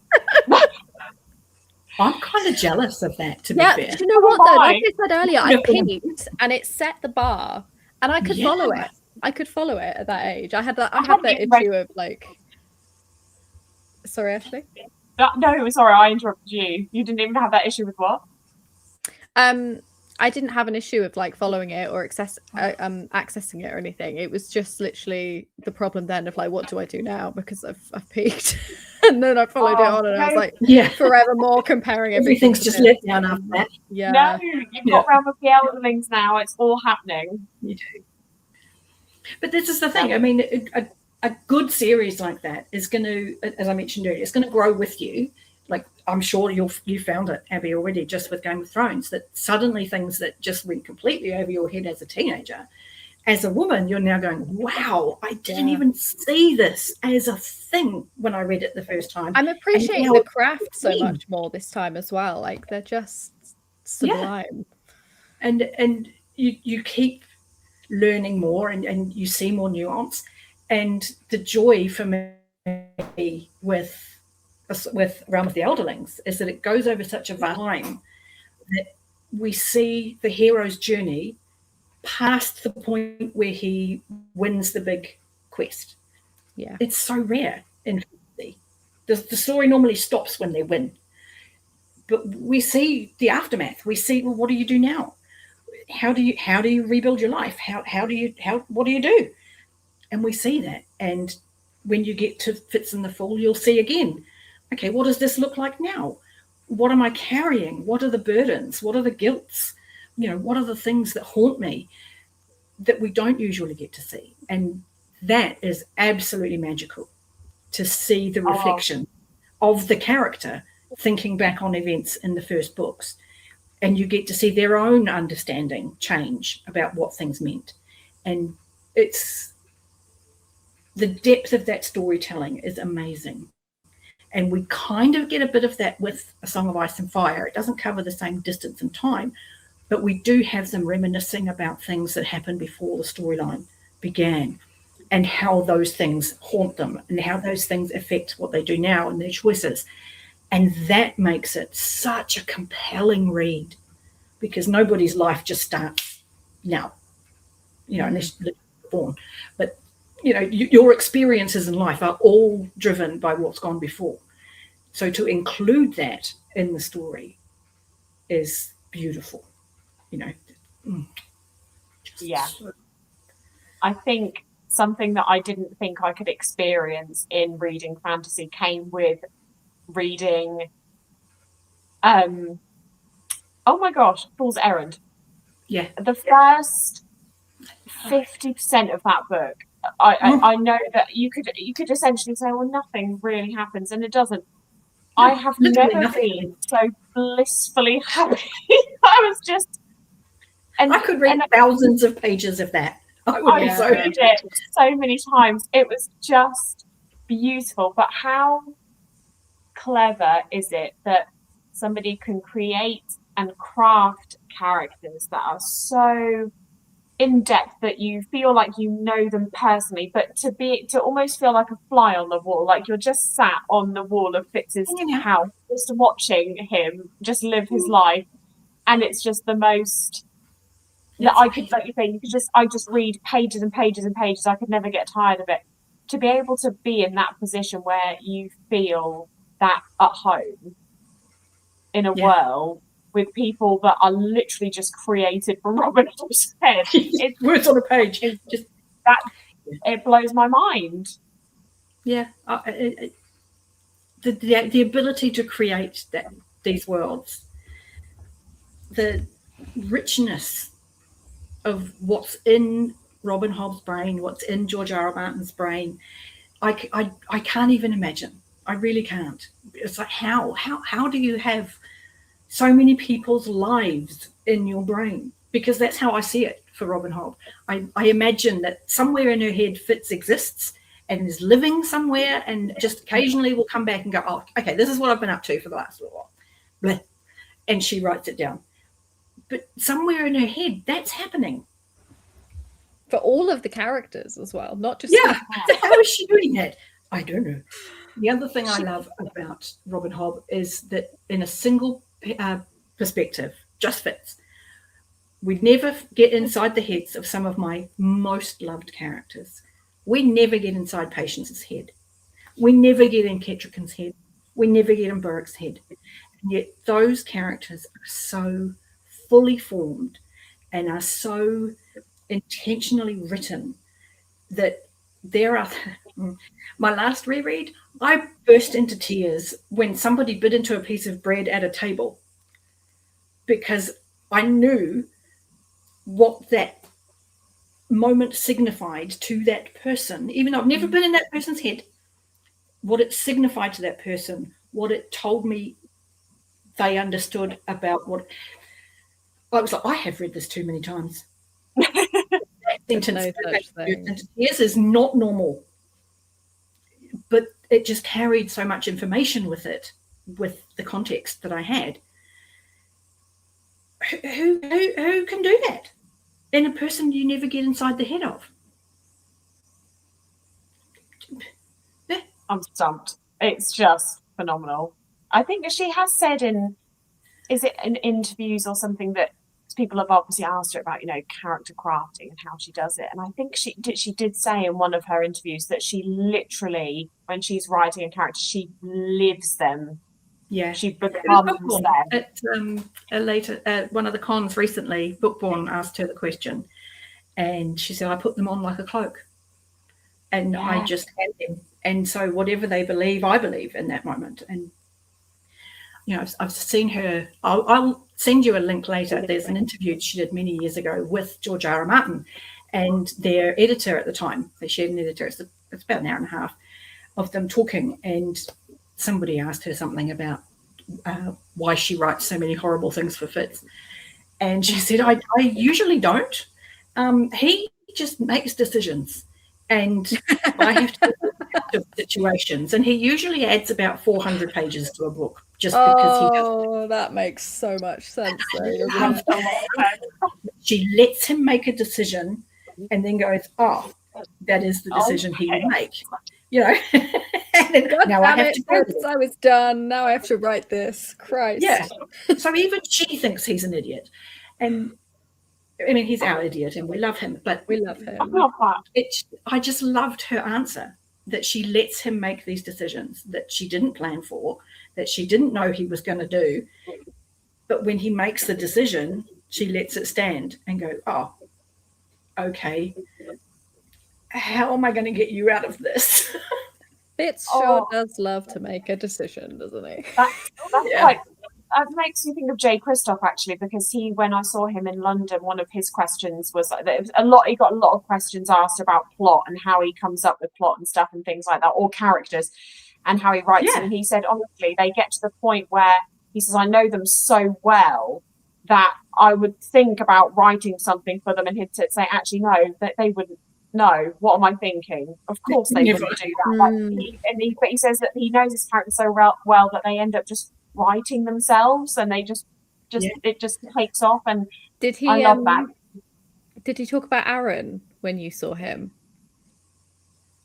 I'm kind of jealous of that, to be fair. Do you know what, though? Like I said earlier, I peaked and it set the bar, and I could follow it. I could follow it at that age. I had that issue of like... Sorry, Ashleigh? No, sorry, I interrupted you. You didn't even have that issue with what? I didn't have an issue of like following it or accessing it or anything. It was just literally the problem then of like, what do I do now? Because I've peaked. And then I followed it on, and I was like, forevermore comparing everything's just let down after that. Yeah. No, you've got Realm of the Eldlings now. It's all happening. You do. But this is the thing. I mean, a good series like that is going to, as I mentioned earlier, it's going to grow with you. Like, I'm sure you found it, Abi, already, just with Game of Thrones, that suddenly things that just went completely over your head as a teenager, as a woman, you're now going, wow, I didn't even see this as a thing when I read it the first time. I'm appreciating the craft so much more this time as well. Like, they're just sublime. And you keep learning more, and you see more nuance. And the joy for me with Realm of the Elderlings is that it goes over such a vast time that we see the hero's journey past the point where he wins the big quest. Yeah, it's so rare in fantasy. The story normally stops when they win, but we see the aftermath. We see, well, what do you do now? How do you rebuild your life? What do you do? And we see that. And when you get to Fits in the Fool, you'll see again, okay, what does this look like now? What am I carrying? What are the burdens? What are the guilts? What are the things that haunt me that we don't usually get to see? And that is absolutely magical, to see the reflection of the character thinking back on events in the first books. And you get to see their own understanding change about what things meant. And it's the depth of that storytelling is amazing. And we kind of get a bit of that with A Song of Ice and Fire. It doesn't cover the same distance and time, but we do have them reminiscing about things that happened before the storyline began, and how those things haunt them, and how those things affect what they do now and their choices. And that makes it such a compelling read, because nobody's life just starts now, unless you're born. But, your experiences in life are all driven by what's gone before. So to include that in the story is beautiful, Yeah. I think something that I didn't think I could experience in reading fantasy came with reading oh my gosh, Fool's Errand. Yeah. The first 50% of that book, I know that you could essentially say, well, nothing really happens, and it doesn't. No, I have never been so blissfully happy. I was just, and I could read thousands of pages of that. I read it so many times. It was just beautiful. But how clever is it that somebody can create and craft characters that are so in depth that you feel like you know them personally, but to almost feel like a fly on the wall, like you're just sat on the wall of Fitz's house, just watching him just live his life, and it's just the most that I could, like you say, I just read pages and pages and pages. I could never get tired of it. To be able to be in that position where you feel that at home in a world with people that are literally just created from Robin Hobb's head. It's words on a page. It blows my mind. Yeah, the ability to create these worlds, the richness of what's in Robin Hobb's brain, what's in George R. R. Martin's brain, I can't even imagine. I really can't. It's like how do you have so many people's lives in your brain? Because that's how I see it for Robin Hobb. I imagine that somewhere in her head Fitz exists and is living somewhere, and just occasionally will come back and go, oh, okay, this is what I've been up to for the last little while. Blah. And she writes it down. But somewhere in her head, that's happening. For all of the characters as well, not just... Yeah, how is she doing that? I don't know. The other thing I love about Robin Hobb is that in a single perspective, just Fitz, we never get inside the heads of some of my most loved characters. We never get inside Patience's head. We never get in Ketrican's head. We never get in Burrick's head. And yet those characters are so fully formed and are so intentionally written that there are... My last reread, I burst into tears when somebody bit into a piece of bread at a table, because I knew what that moment signified to that person, even though I've never been in that person's head, what it signified to that person, what it told me they understood about what... I was like, I have read this too many times. That sentence, yes, is not normal. But it just carried so much information with it, with the context that I had. Who can do that in a person you never get inside the head of? I'm stumped. It's just phenomenal. I think she has said in interviews or something that people have obviously asked her about, character crafting and how she does it. And I think she did say in one of her interviews that she literally, when she's writing a character, she lives them Yeah, she becomes them. At a later one of the cons recently, Bookborn asked her the question, and she said, "I put them on like a cloak, and I just had them." And so, whatever they believe, I believe in that moment. And I've seen her. I'll send you a link later. There's an interview she did many years ago with George R.R. Martin and their editor at the time. They shared an editor. It's about an hour and a half of them talking, and somebody asked her something about why she writes so many horrible things for Fitz, and she said, I usually don't. He just makes decisions, and I have to do situations, and he usually adds about 400 pages to a book just because he does. That makes so much sense. She lets him make a decision and then goes, "Oh, that is the decision he will make." And then, now I have to go. I was done. Now I have to write this. Christ. Yeah. So even she thinks he's an idiot. And I mean, he's our idiot and we love him, but we love him. I just loved her answer, that she lets him make these decisions that she didn't plan for, that she didn't know he was going to do. But when he makes the decision, she lets it stand and go, "Oh, okay. How am I going to get you out of this?" Fitz sure does love to make a decision, doesn't he? That makes me think of Jay Kristoff, actually, because when I saw him in London, one of his questions was he got a lot of questions asked about plot and how he comes up with plot and stuff and things like that, or characters, and how he writes them. And he said, honestly, they get to the point where he says, I know them so well that I would think about writing something for them, and he'd say, actually, no, that they wouldn't. No, what am I thinking? Of course they wouldn't do that. But he says that he knows his character so well that they end up just writing themselves, and they just it just takes off. And I love that. Did he talk about Aaron when you saw him?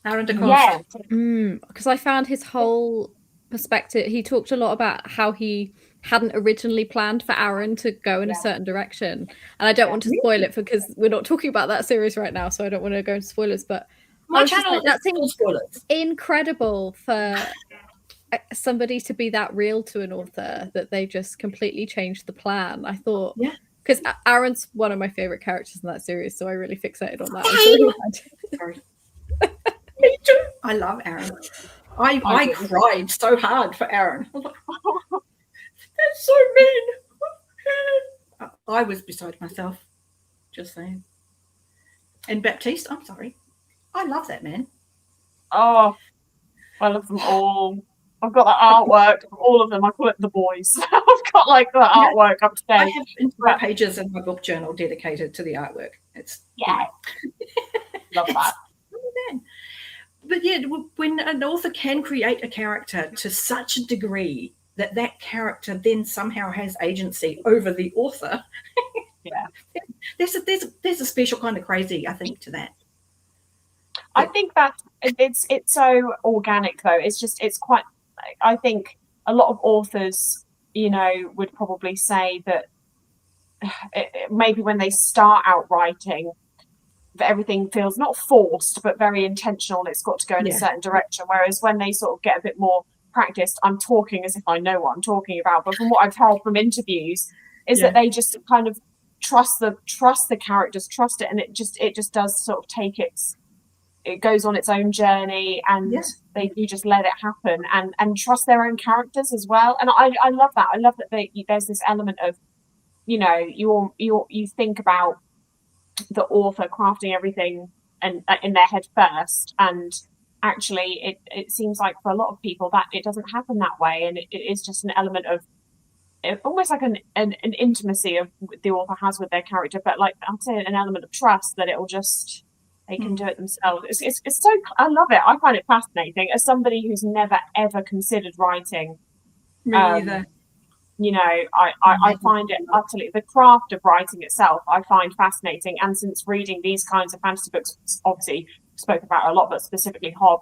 Aaron DeCoste? Yeah. Because I found his whole perspective. He talked a lot about how he hadn't originally planned for Aaron to go in a certain direction, and I don't want to spoil it because we're not talking about that series right now, so I don't want to go into spoilers. But my channel that's incredible for somebody to be that real to an author, that they just completely changed the plan. I thought, because Aaron's one of my favorite characters in that series, so I really fixated on that. Me too. I love Aaron. I cried so hard for Aaron. I was like, oh, that's so mean. I was beside myself, just saying. And Baptiste, I'm sorry. I love that man. Oh, I love them all. I've got the artwork of all of them. I call it the boys. I've got like the artwork up to date. I have entire pages in my book journal dedicated to the artwork. It's love that. But when an author can create a character to such a degree that character then somehow has agency over the author, there's a special kind of crazy, I think, to that. I think that it's so organic, though. It's quite. I think a lot of authors, would probably say that maybe when they start out writing, that everything feels not forced but very intentional, and it's got to go in a certain direction. Whereas when they sort of get a bit more practiced, I'm talking as if I know what I'm talking about, but from what I've heard from interviews, is that they just kind of trust the characters, trust it, and it just does sort of take it goes on its own journey, and you just let it happen and trust their own characters as well. And I love that. I love that there's this element of, you think about the author crafting everything and in their head first, and actually it seems like for a lot of people that it doesn't happen that way, and it is just an element of almost like an intimacy of the author has with their character, but like I'd say an element of trust that they can do it themselves. It's so, I love it. I find it fascinating as somebody who's never ever considered writing. Me either. I find it utterly, the craft of writing itself I find fascinating, and since reading these kinds of fantasy books, obviously spoke about a lot, but specifically Hobb,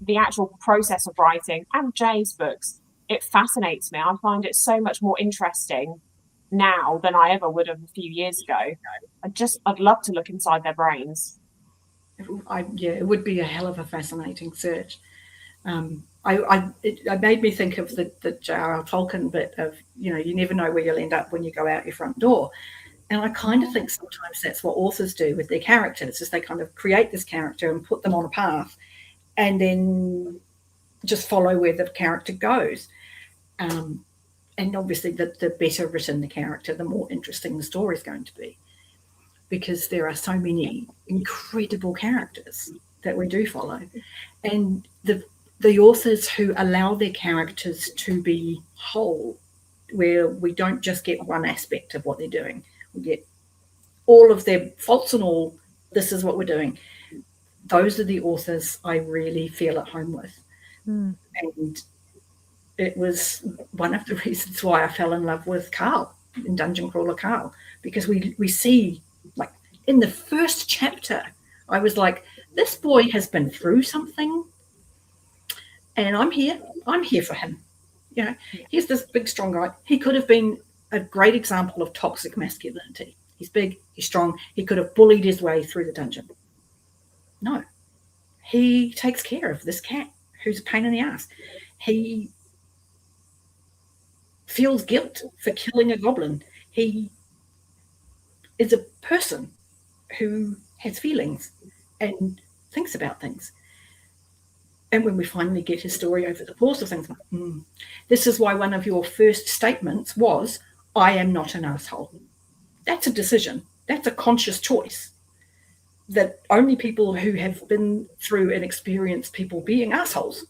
the actual process of writing, and Jay's books, it fascinates me. I find it so much more interesting now than I ever would have a few years ago. I'd love to look inside their brains. It would be a hell of a fascinating search. it made me think of the J.R.R. Tolkien bit of, you never know where you'll end up when you go out your front door. And I kind of think sometimes that's what authors do with their characters, is they kind of create this character and put them on a path and then just follow where the character goes. And obviously the better written the character, the more interesting the story is going to be, because there are so many incredible characters that we do follow. And the authors who allow their characters to be whole, where we don't just get one aspect of what they're doing, we get all of their faults and all, this is what we're doing. Those are the authors I really feel at home with. And it was one of the reasons why I fell in love with Carl, in Dungeon Crawler Carl, because we see, like, in the first chapter, I was like, this boy has been through something, and I'm here for him. He's this big, strong guy. He could have been a great example of toxic masculinity. He's big, he's strong. He could have bullied his way through the dungeon. No, he takes care of this cat who's a pain in the ass. He feels guilt for killing a goblin. He is a person who has feelings and thinks about things. And when we finally get his story over the course of things, this is why one of your first statements was, I am not an asshole. That's a decision. That's a conscious choice that only people who have been through and experienced people being assholes,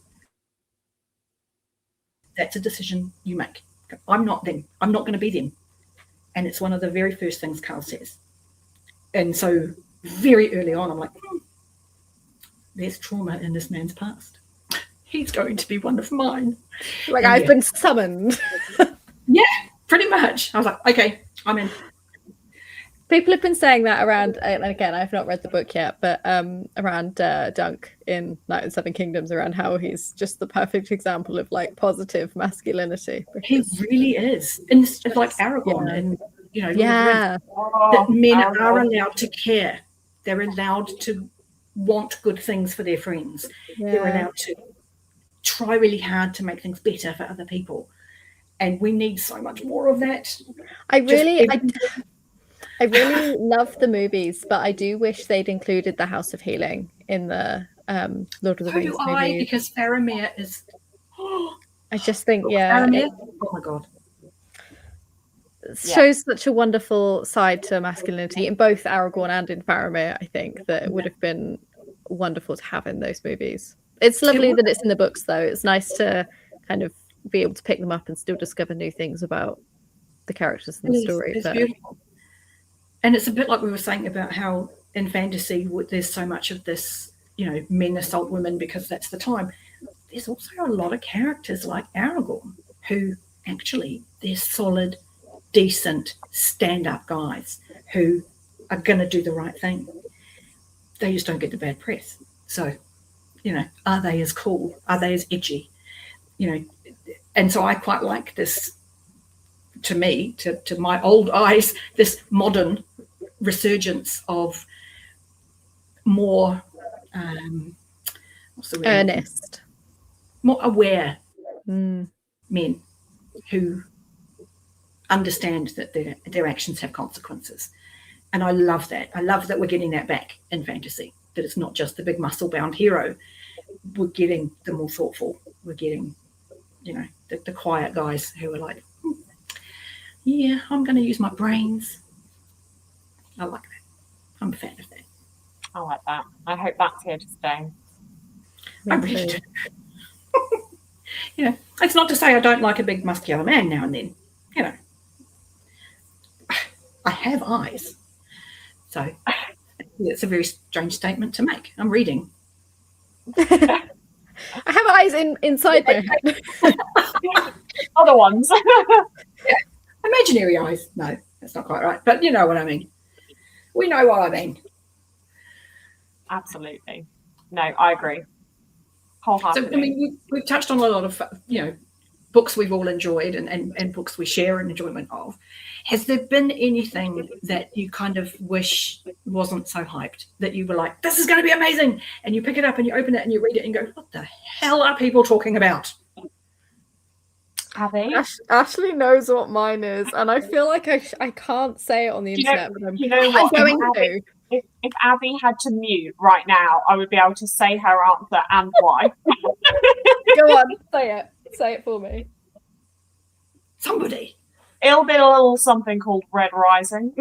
that's a decision you make. I'm not them. I'm not going to be them. And it's one of the very first things Carl says. And so very early on, I'm like, there's trauma in this man's past. He's going to be one of mine. Like, I've been summoned. Yeah, pretty much. I was like, okay, I'm in. People have been saying that around, and again, I've not read the book yet, but around Dunk in Night in Seven Kingdoms, around how he's just the perfect example of, like, positive masculinity. He really is. And it's like Aragorn and, that men are allowed to care. They're allowed to want good things for their friends. They're allowed to try really hard to make things better for other people. And we need so much more of that. I really love the movies, but I do wish they'd included the House of Healing in the Lord of the Rings movies. Because Faramir is... I just think, Faramir? Oh my God. It shows such a wonderful side to masculinity in both Aragorn and in Faramir, I think, that it would have been wonderful to have in those movies. It's lovely that it's in the books, though. It's nice to kind of be able to pick them up and still discover new things about the characters in the story. It's beautiful. And it's a bit like we were saying about how in fantasy there's so much of this, men assault women because that's the time. There's also a lot of characters like Aragorn who actually, they're solid, decent, stand-up guys who are going to do the right thing. They just don't get the bad press. So, are they as cool? Are they as edgy? And so I quite like this, to me, to my old eyes, this modern resurgence of more earnest, more aware men who understand that their actions have consequences. And I love that. I love that we're getting that back in fantasy, that it's not just the big muscle-bound hero. We're getting the more thoughtful. We're getting, the quiet guys who are like, yeah, I'm going to use my brains. I like that. I'm a fan of that. I like that. I hope that's here to stay. I really do. It's not to say I don't like a big muscular man now and then. I have eyes. So it's a very strange statement to make. I'm reading. I have eyes inside my head. Other ones. Imaginary eyes. No, that's not quite right. But you know what I mean. We know what I mean. Absolutely. No, I agree. Wholeheartedly. So, we've touched on a lot of, books we've all enjoyed and books we share an enjoyment of, has there been anything that you kind of wish wasn't so hyped, that you were like, this is going to be amazing, and you pick it up and you open it and you read it and go, what the hell are people talking about? Abby? Ashley knows what mine is, and I feel like I can't say it on the internet, but I'm going to. If Abby had to mute right now, I would be able to say her answer and why. Go on, say it. Say it for me. Somebody. It'll be a little something called Red Rising.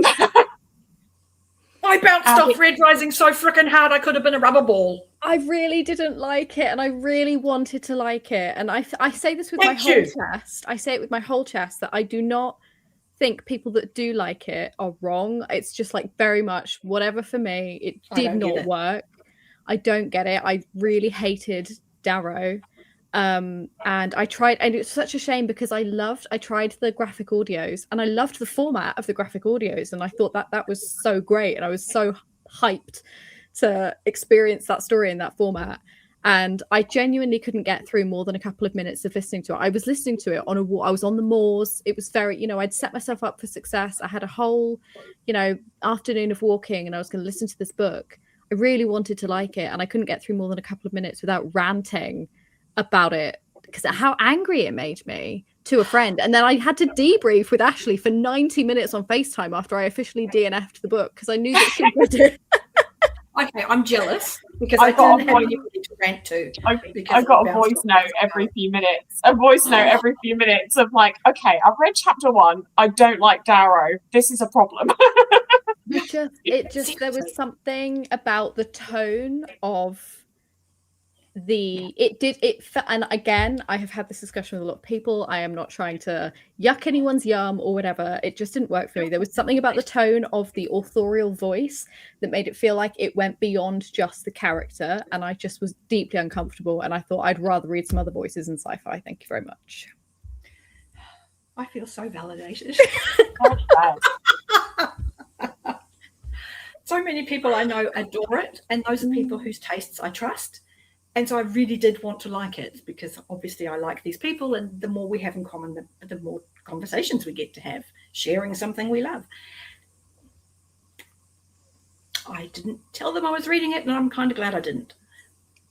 I bounced off Red Rising so freaking hard I could have been a rubber ball. I really didn't like it, and I really wanted to like it. And I say this with my whole chest. I say it with my whole chest that I do not think people that do like it are wrong. It's just like very much whatever for me. It did not work. I don't get it. I really hated Darrow. And I tried, and it's such a shame because I tried the graphic audios and I loved the format of the graphic audios, and I thought that was so great, and I was so hyped to experience that story in that format. And I genuinely couldn't get through more than a couple of minutes of listening to it. I was listening to it on a walk. I was on the moors. It was very, I'd set myself up for success. I had a whole, afternoon of walking, and I was going to listen to this book. I really wanted to like it, and I couldn't get through more than a couple of minutes without ranting about it because of how angry it made me to a friend. And then I had to debrief with Ashleigh for 90 minutes on FaceTime after I officially DNF'd the book because I knew that she read it. Okay, I'm jealous because I didn't have anybody to rant to. I got a voice note every few minutes. A voice note every few minutes of like, okay, I've read chapter 1. I don't like Darrow. This is a problem. There was something about the tone of and again, I have had this discussion with a lot of people. I am not trying to yuck anyone's yum or whatever. It just didn't work for me. There was something about the tone of the authorial voice that made it feel like it went beyond just the character, and I just was deeply uncomfortable, and I thought I'd rather read some other voices in sci-fi. Thank you very much. I feel so validated. So many people I know adore it, and those are people whose tastes I trust. And so I really did want to like it because obviously I like these people, and the more we have in common, the more conversations we get to have, sharing something we love. I didn't tell them I was reading it, and I'm kind of glad I didn't.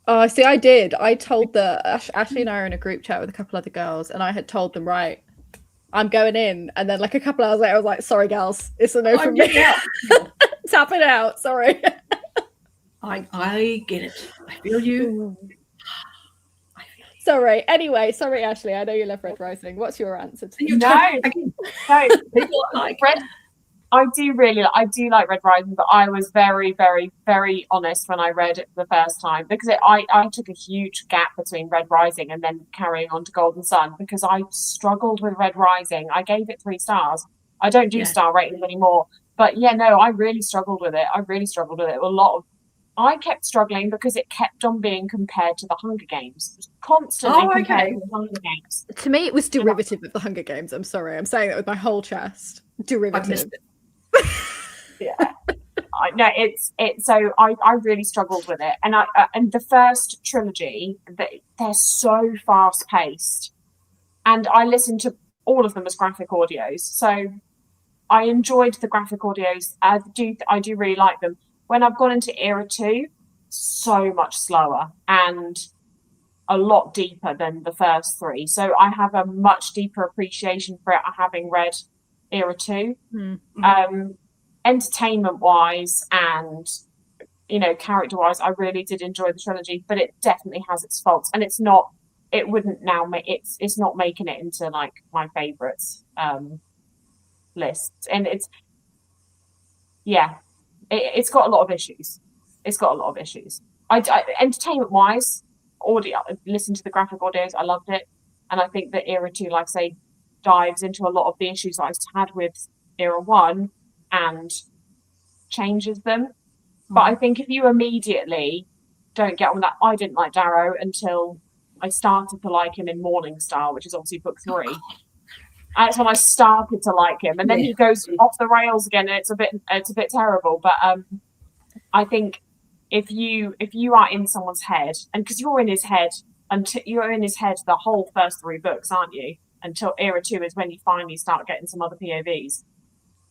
Oh, see, I did. I told Ashleigh and I are in a group chat with a couple other girls, and I had told them, right, I'm going in. And then like a couple hours later, I was like, sorry, gals, it's a no from me. Tap it out. Sorry. I get it. I feel you. Sorry. Anyway, sorry, Ashleigh. I know you love Red Rising. What's your answer to No. People like Red. I do like Red Rising, but I was very, very, very honest when I read it the first time because I took a huge gap between Red Rising and then carrying on to Golden Sun because I struggled with Red Rising. I gave it 3 stars. I don't do star ratings anymore, but I really struggled with it. I kept struggling because it kept on being compared to the Hunger Games. It was constantly compared to the Hunger Games. To me, it was derivative of the Hunger Games. I'm sorry. I'm saying that with my whole chest. Derivative. I really struggled with it. And the first trilogy, they're so fast paced. And I listened to all of them as graphic audios. So I enjoyed the graphic audios. I do really like them. When I've gone into Era 2, so much slower and a lot deeper than the first 3. So I have a much deeper appreciation for it having read Era 2. Mm-hmm. Entertainment-wise and, character-wise, I really did enjoy the trilogy, but it definitely has its faults. And it's not making it into, like, my favourites list. And it's got a lot of issues. Entertainment-wise, audio, listen to the graphic audios, I loved it. And I think that Era 2, like I say, dives into a lot of the issues I had with Era 1 and changes them. But I think if you immediately don't get on that, I didn't like Darrow until I started to like him in Morning Star, which is obviously book 3. That's when I started to like him, and then he goes off the rails again, and it's a bit terrible. But I think if you are in someone's head, and because you're in his head until you're in his head the whole first 3 books, aren't you? Until era 2 is when you finally start getting some other POVs.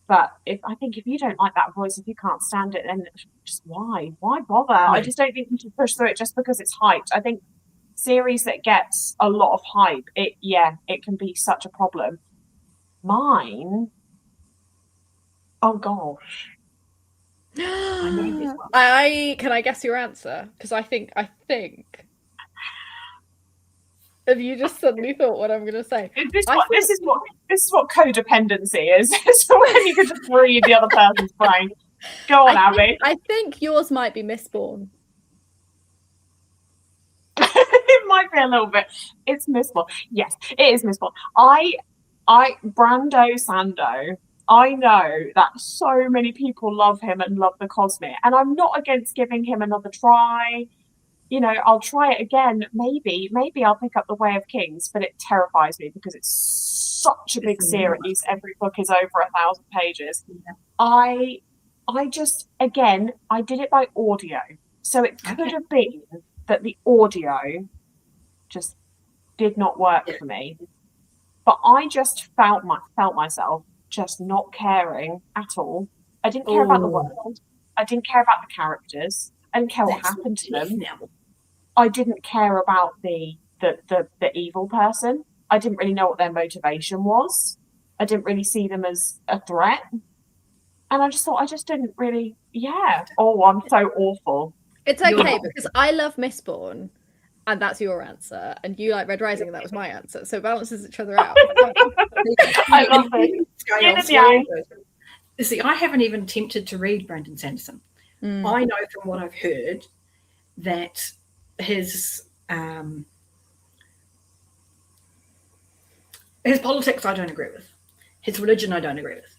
But if you don't like that voice, if you can't stand it, then just why bother? Yeah. I just don't think you should push through it just because it's hyped. I think series that gets a lot of hype, it can be such a problem. Mine, oh gosh. Can I guess your answer? Because I think have you just suddenly thought what I'm going to say? This is what codependency is. It's when you can just read the other person's brain. Go on, Abi. I think yours might be Mistborn. It might be a little bit. It's Mistborn. Yes, it is Mistborn. Brando Sando. I know that so many people love him and love the Cosmic, and I'm not against giving him another try. You know, I'll try it again. Maybe I'll pick up The Way of Kings, but it terrifies me because it's such a big series. Every book is over 1,000 pages. Yeah. I just, again, I did it by audio, so it could have been that the audio just did not work for me. But I just felt myself just not caring at all. I didn't care about the world. I didn't care about the characters. I didn't care what happened to them. I didn't care about the evil person. I didn't really know what their motivation was. I didn't really see them as a threat. And I just thought, I just didn't really, oh, I'm so awful. It's okay, because I love Mistborn, and that's your answer. And you like Red Rising, and that was my answer. So it balances each other out. I love it. You see, I haven't even attempted to read Brandon Sanderson. I know from what I've heard that his politics I don't agree with. His religion I don't agree with.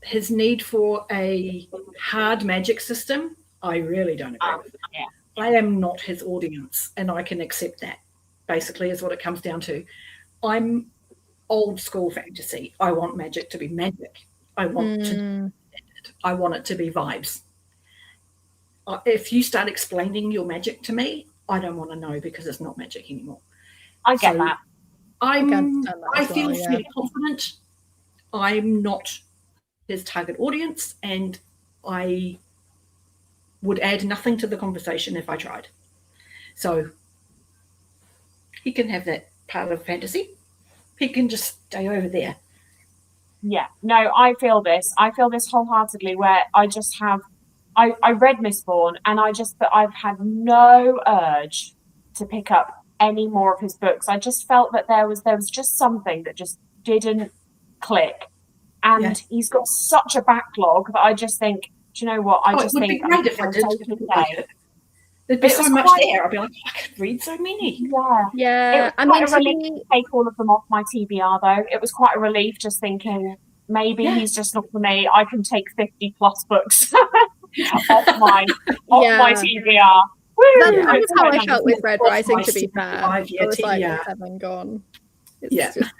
His need for a hard magic system I really don't agree with. Yeah. I am not his audience, and I can accept that, basically, is what it comes down to. I'm old school fantasy. I want magic to be magic. I want it to be vibes. If you start explaining your magic to me, I don't want to know, because it's not magic anymore. I get that. I feel fairly confident I'm not his target audience, and I would add nothing to the conversation if I tried. So he can have that part of fantasy. He can just stay over there. Yeah, no, I feel this wholeheartedly, where I just have, I read Mistborn, and I've had no urge to pick up any more of his books. I just felt that there was just something that just didn't click. And he's got such a backlog that I just think, do you know what? I just think there'd be so much there. I'd be like, I could read so many. Yeah. It was quite a relief to take all of them off my TBR, though. It was quite a relief just thinking, maybe he's just not for me. I can take 50 plus books off my TBR. That's how I felt with Red Rising, to be fair. I was like, seven gone. It's just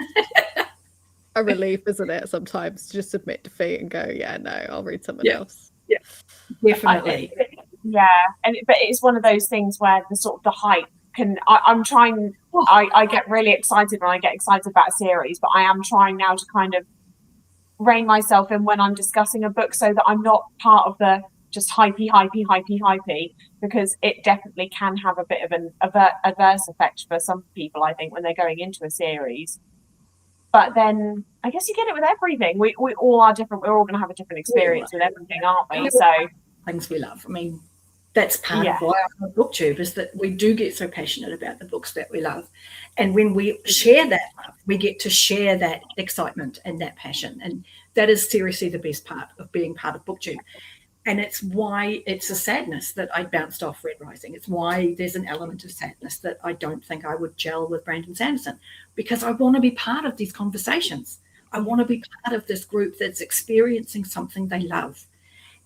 a relief, isn't it, sometimes, to just admit defeat and go, no, I'll read something else. Yeah, definitely. But it's one of those things where the sort of the hype can, I get really excited when I get excited about a series, but I am trying now to kind of rein myself in when I'm discussing a book, so that I'm not part of the just hypey, because it definitely can have a bit of an adverse effect for some people, I think, when they're going into a series. But then I guess you get it with everything. We all are different. We're all going to have a different experience with everything, aren't we? So things we love. I mean, that's part of why I love BookTube, is that we do get so passionate about the books that we love. And when we share that love, we get to share that excitement and that passion. And that is seriously the best part of being part of BookTube. And it's why it's a sadness that I bounced off Red Rising. It's why there's an element of sadness that I don't think I would gel with Brandon Sanderson, because I want to be part of these conversations. I want to be part of this group that's experiencing something they love.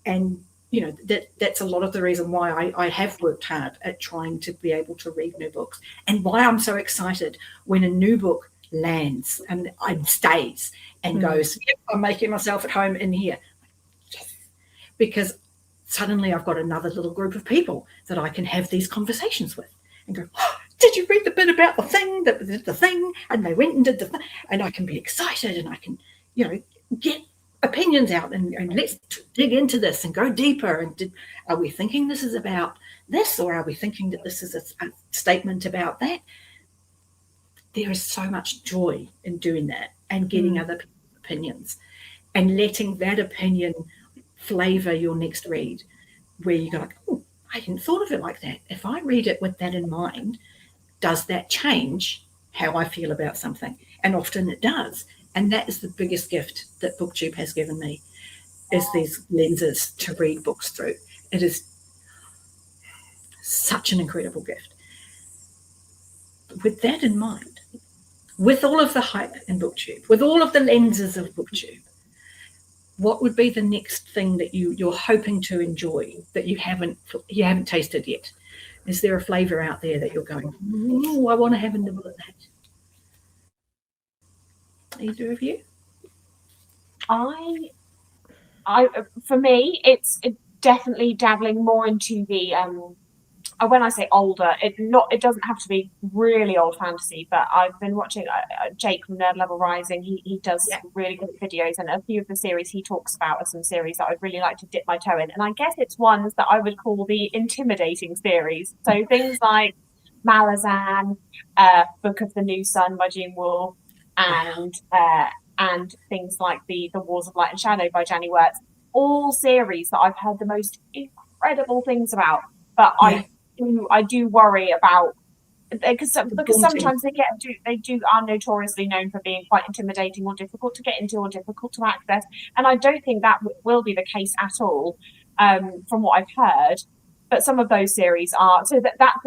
And, you know, that's a lot of the reason why I have worked hard at trying to be able to read new books, and why I'm so excited when a new book lands and stays and goes, I'm making myself at home in here. Because suddenly I've got another little group of people that I can have these conversations with and go, did you read the bit about the thing that did the thing? And they went and did the thing. And I can be excited and I can, get opinions out and let's dig into this and go deeper. And are we thinking this is about this, or are we thinking that this is a statement about that? There is so much joy in doing that and getting other people's opinions and letting that opinion flavor your next read, where you go, oh, I hadn't thought of it like that. If I read it with that in mind, does that change how I feel about something? And often it does. And that is the biggest gift that BookTube has given me, is these lenses to read books through. It is such an incredible gift. With that in mind, with all of the hype in BookTube, with all of the lenses of BookTube, what would be the next thing that you're hoping to enjoy that you haven't tasted yet? Is there a flavour out there that you're going, oh, I want to have a nibble at that? Either of you? For me, it's definitely dabbling more into the when I say older, it doesn't have to be really old fantasy, but I've been watching Jake from Nerd Level Rising. He does really good videos, and a few of the series he talks about are some series that I'd really like to dip my toe in. And I guess it's ones that I would call the intimidating series. So things like Malazan, Book of the New Sun by Jean Wool, and things like the Wars of Light and Shadow by Janny Wirtz. All series that I've heard the most incredible things about, but I do worry about, because sometimes they are notoriously known for being quite intimidating or difficult to get into or difficult to access, and I don't think that will be the case at all, from what I've heard. But some of those series are, so that's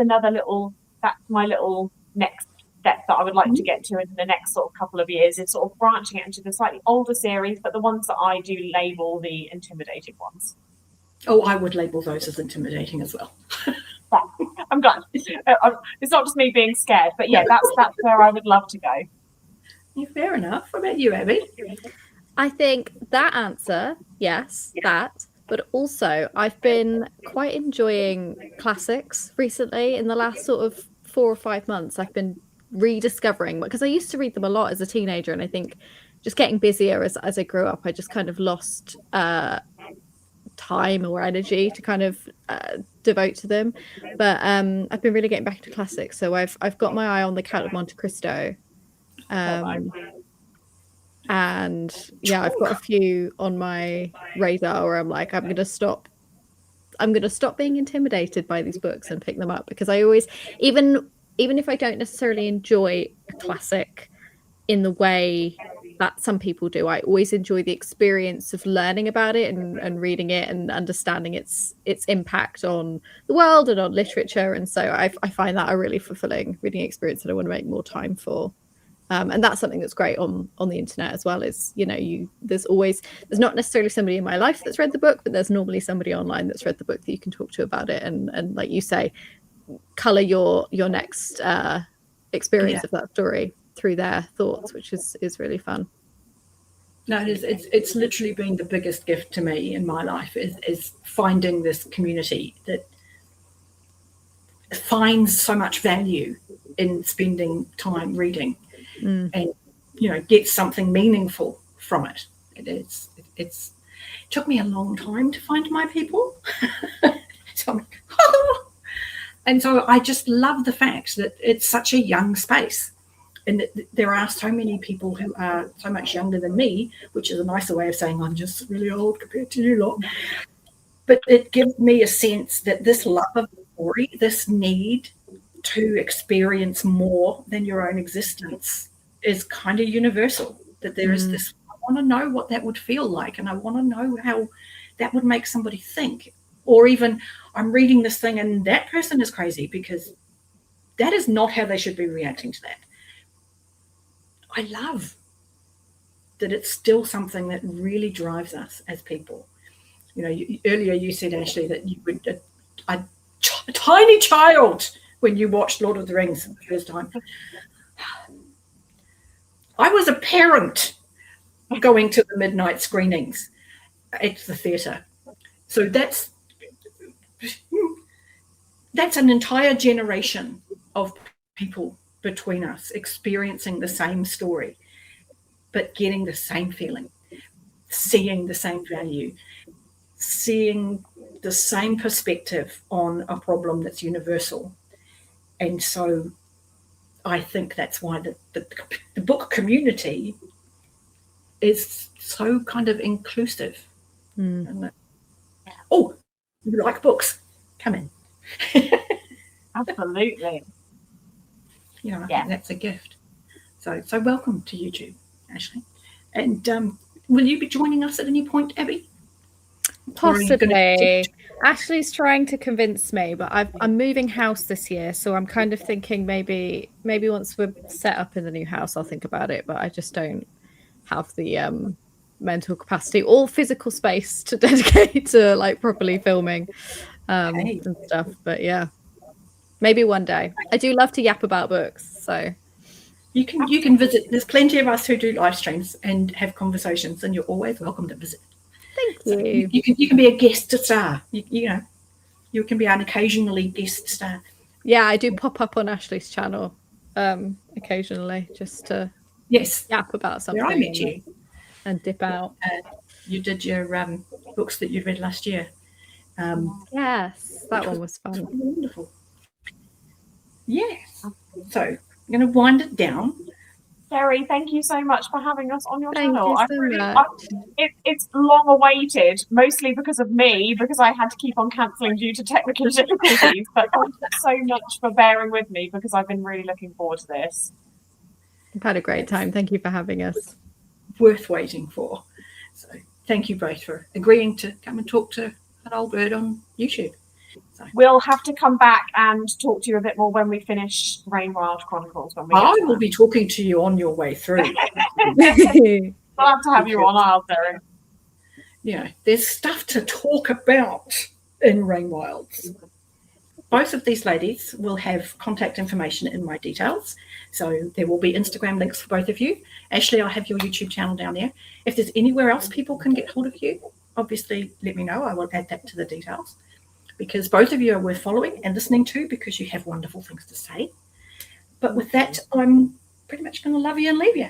my little next step that I would like to get to in the next sort of couple of years, is sort of branching it into the slightly older series, but the ones that I do label the intimidating ones. Oh, I would label those as intimidating as well. I'm glad. It's not just me being scared, but yeah, that's where I would love to go. Yeah, fair enough. What about you, Abby? I think that answer, yes, that. But also, I've been quite enjoying classics recently. In the last sort of 4 or 5 months, I've been rediscovering, because I used to read them a lot as a teenager, and I think just getting busier as I grew up, I just kind of lost time or energy to kind of devote to them. But I've been really getting back to classics, so I've got my eye on the Count of Monte Cristo, and yeah, I've got a few on my radar where I'm like, I'm gonna stop being intimidated by these books and pick them up, because I always, even if I don't necessarily enjoy a classic in the way that some people do, I always enjoy the experience of learning about it and reading it and understanding its impact on the world and on literature. And so I find that a really fulfilling reading experience that I want to make more time for. And that's something that's great on the internet as well, is, there's not necessarily somebody in my life that's read the book, but there's normally somebody online that's read the book that you can talk to about it. And like you say, color your next experience of that story through their thoughts, which is really fun. No, it's literally been the biggest gift to me in my life, is finding this community that finds so much value in spending time reading and gets something meaningful from it. It took me a long time to find my people. So I'm like, oh! And so I just love the fact that it's such a young space, and that there are so many people who are so much younger than me, which is a nicer way of saying I'm just really old compared to you lot. But it gives me a sense that this love of the story, this need to experience more than your own existence, is kind of universal. That there is this, I want to know what that would feel like, and I want to know how that would make somebody think. Or even, I'm reading this thing and that person is crazy, because that is not how they should be reacting to that. I love that it's still something that really drives us as people. Earlier you said, Ashleigh, that you were a tiny child when you watched Lord of the Rings for the first time. I was a parent going to the midnight screenings at the theatre. So that's an entire generation of people between us experiencing the same story, but getting the same feeling, seeing the same value, seeing the same perspective on a problem that's universal. And so I think that's why the book community is so kind of inclusive. Isn't it? Oh, you like books? Come in. Absolutely. You know, I think that's a gift. So welcome to YouTube, Ashleigh. And will you be joining us at any point, Abi? Possibly. Ashleigh's trying to convince me, but I'm moving house this year, so I'm kind of thinking maybe once we're set up in the new house, I'll think about it. But I just don't have the mental capacity or physical space to dedicate to like properly filming and stuff. But yeah, maybe one day. I do love to yap about books, so you can visit. There's plenty of us who do live streams and have conversations, and you're always welcome to visit. Thank So you. You can be a guest star. You know, you can be an occasionally guest star. Yeah, I do pop up on Ashleigh's channel occasionally just to yap about something. Where I met you and dip out. You did your books that you read last year. Yes, that one was fun. Wonderful. Yes. So I'm going to wind it down. Derri, thank you so much for having us on your channel. Much. It's long awaited, mostly because of me, because I had to keep on cancelling due to technical difficulties. But thank you so much for bearing with me, because I've been really looking forward to this. I've had a great time. Thank you for having us. Worth waiting for. So thank you both for agreeing to come and talk to an old bird on YouTube. So. We'll have to come back and talk to you a bit more when we finish Rainwild Chronicles. I will be talking to you on your way through. I'll have to have you on, I'll Derri. You know, there's stuff to talk about in Rainwilds. Both of these ladies will have contact information in my details. So there will be Instagram links for both of you. Ashleigh, I have your YouTube channel down there. If there's anywhere else people can get hold of you, obviously let me know. I will add that to the details. Because both of you are worth following and listening to, because you have wonderful things to say. But with that, I'm pretty much going to love you and leave you.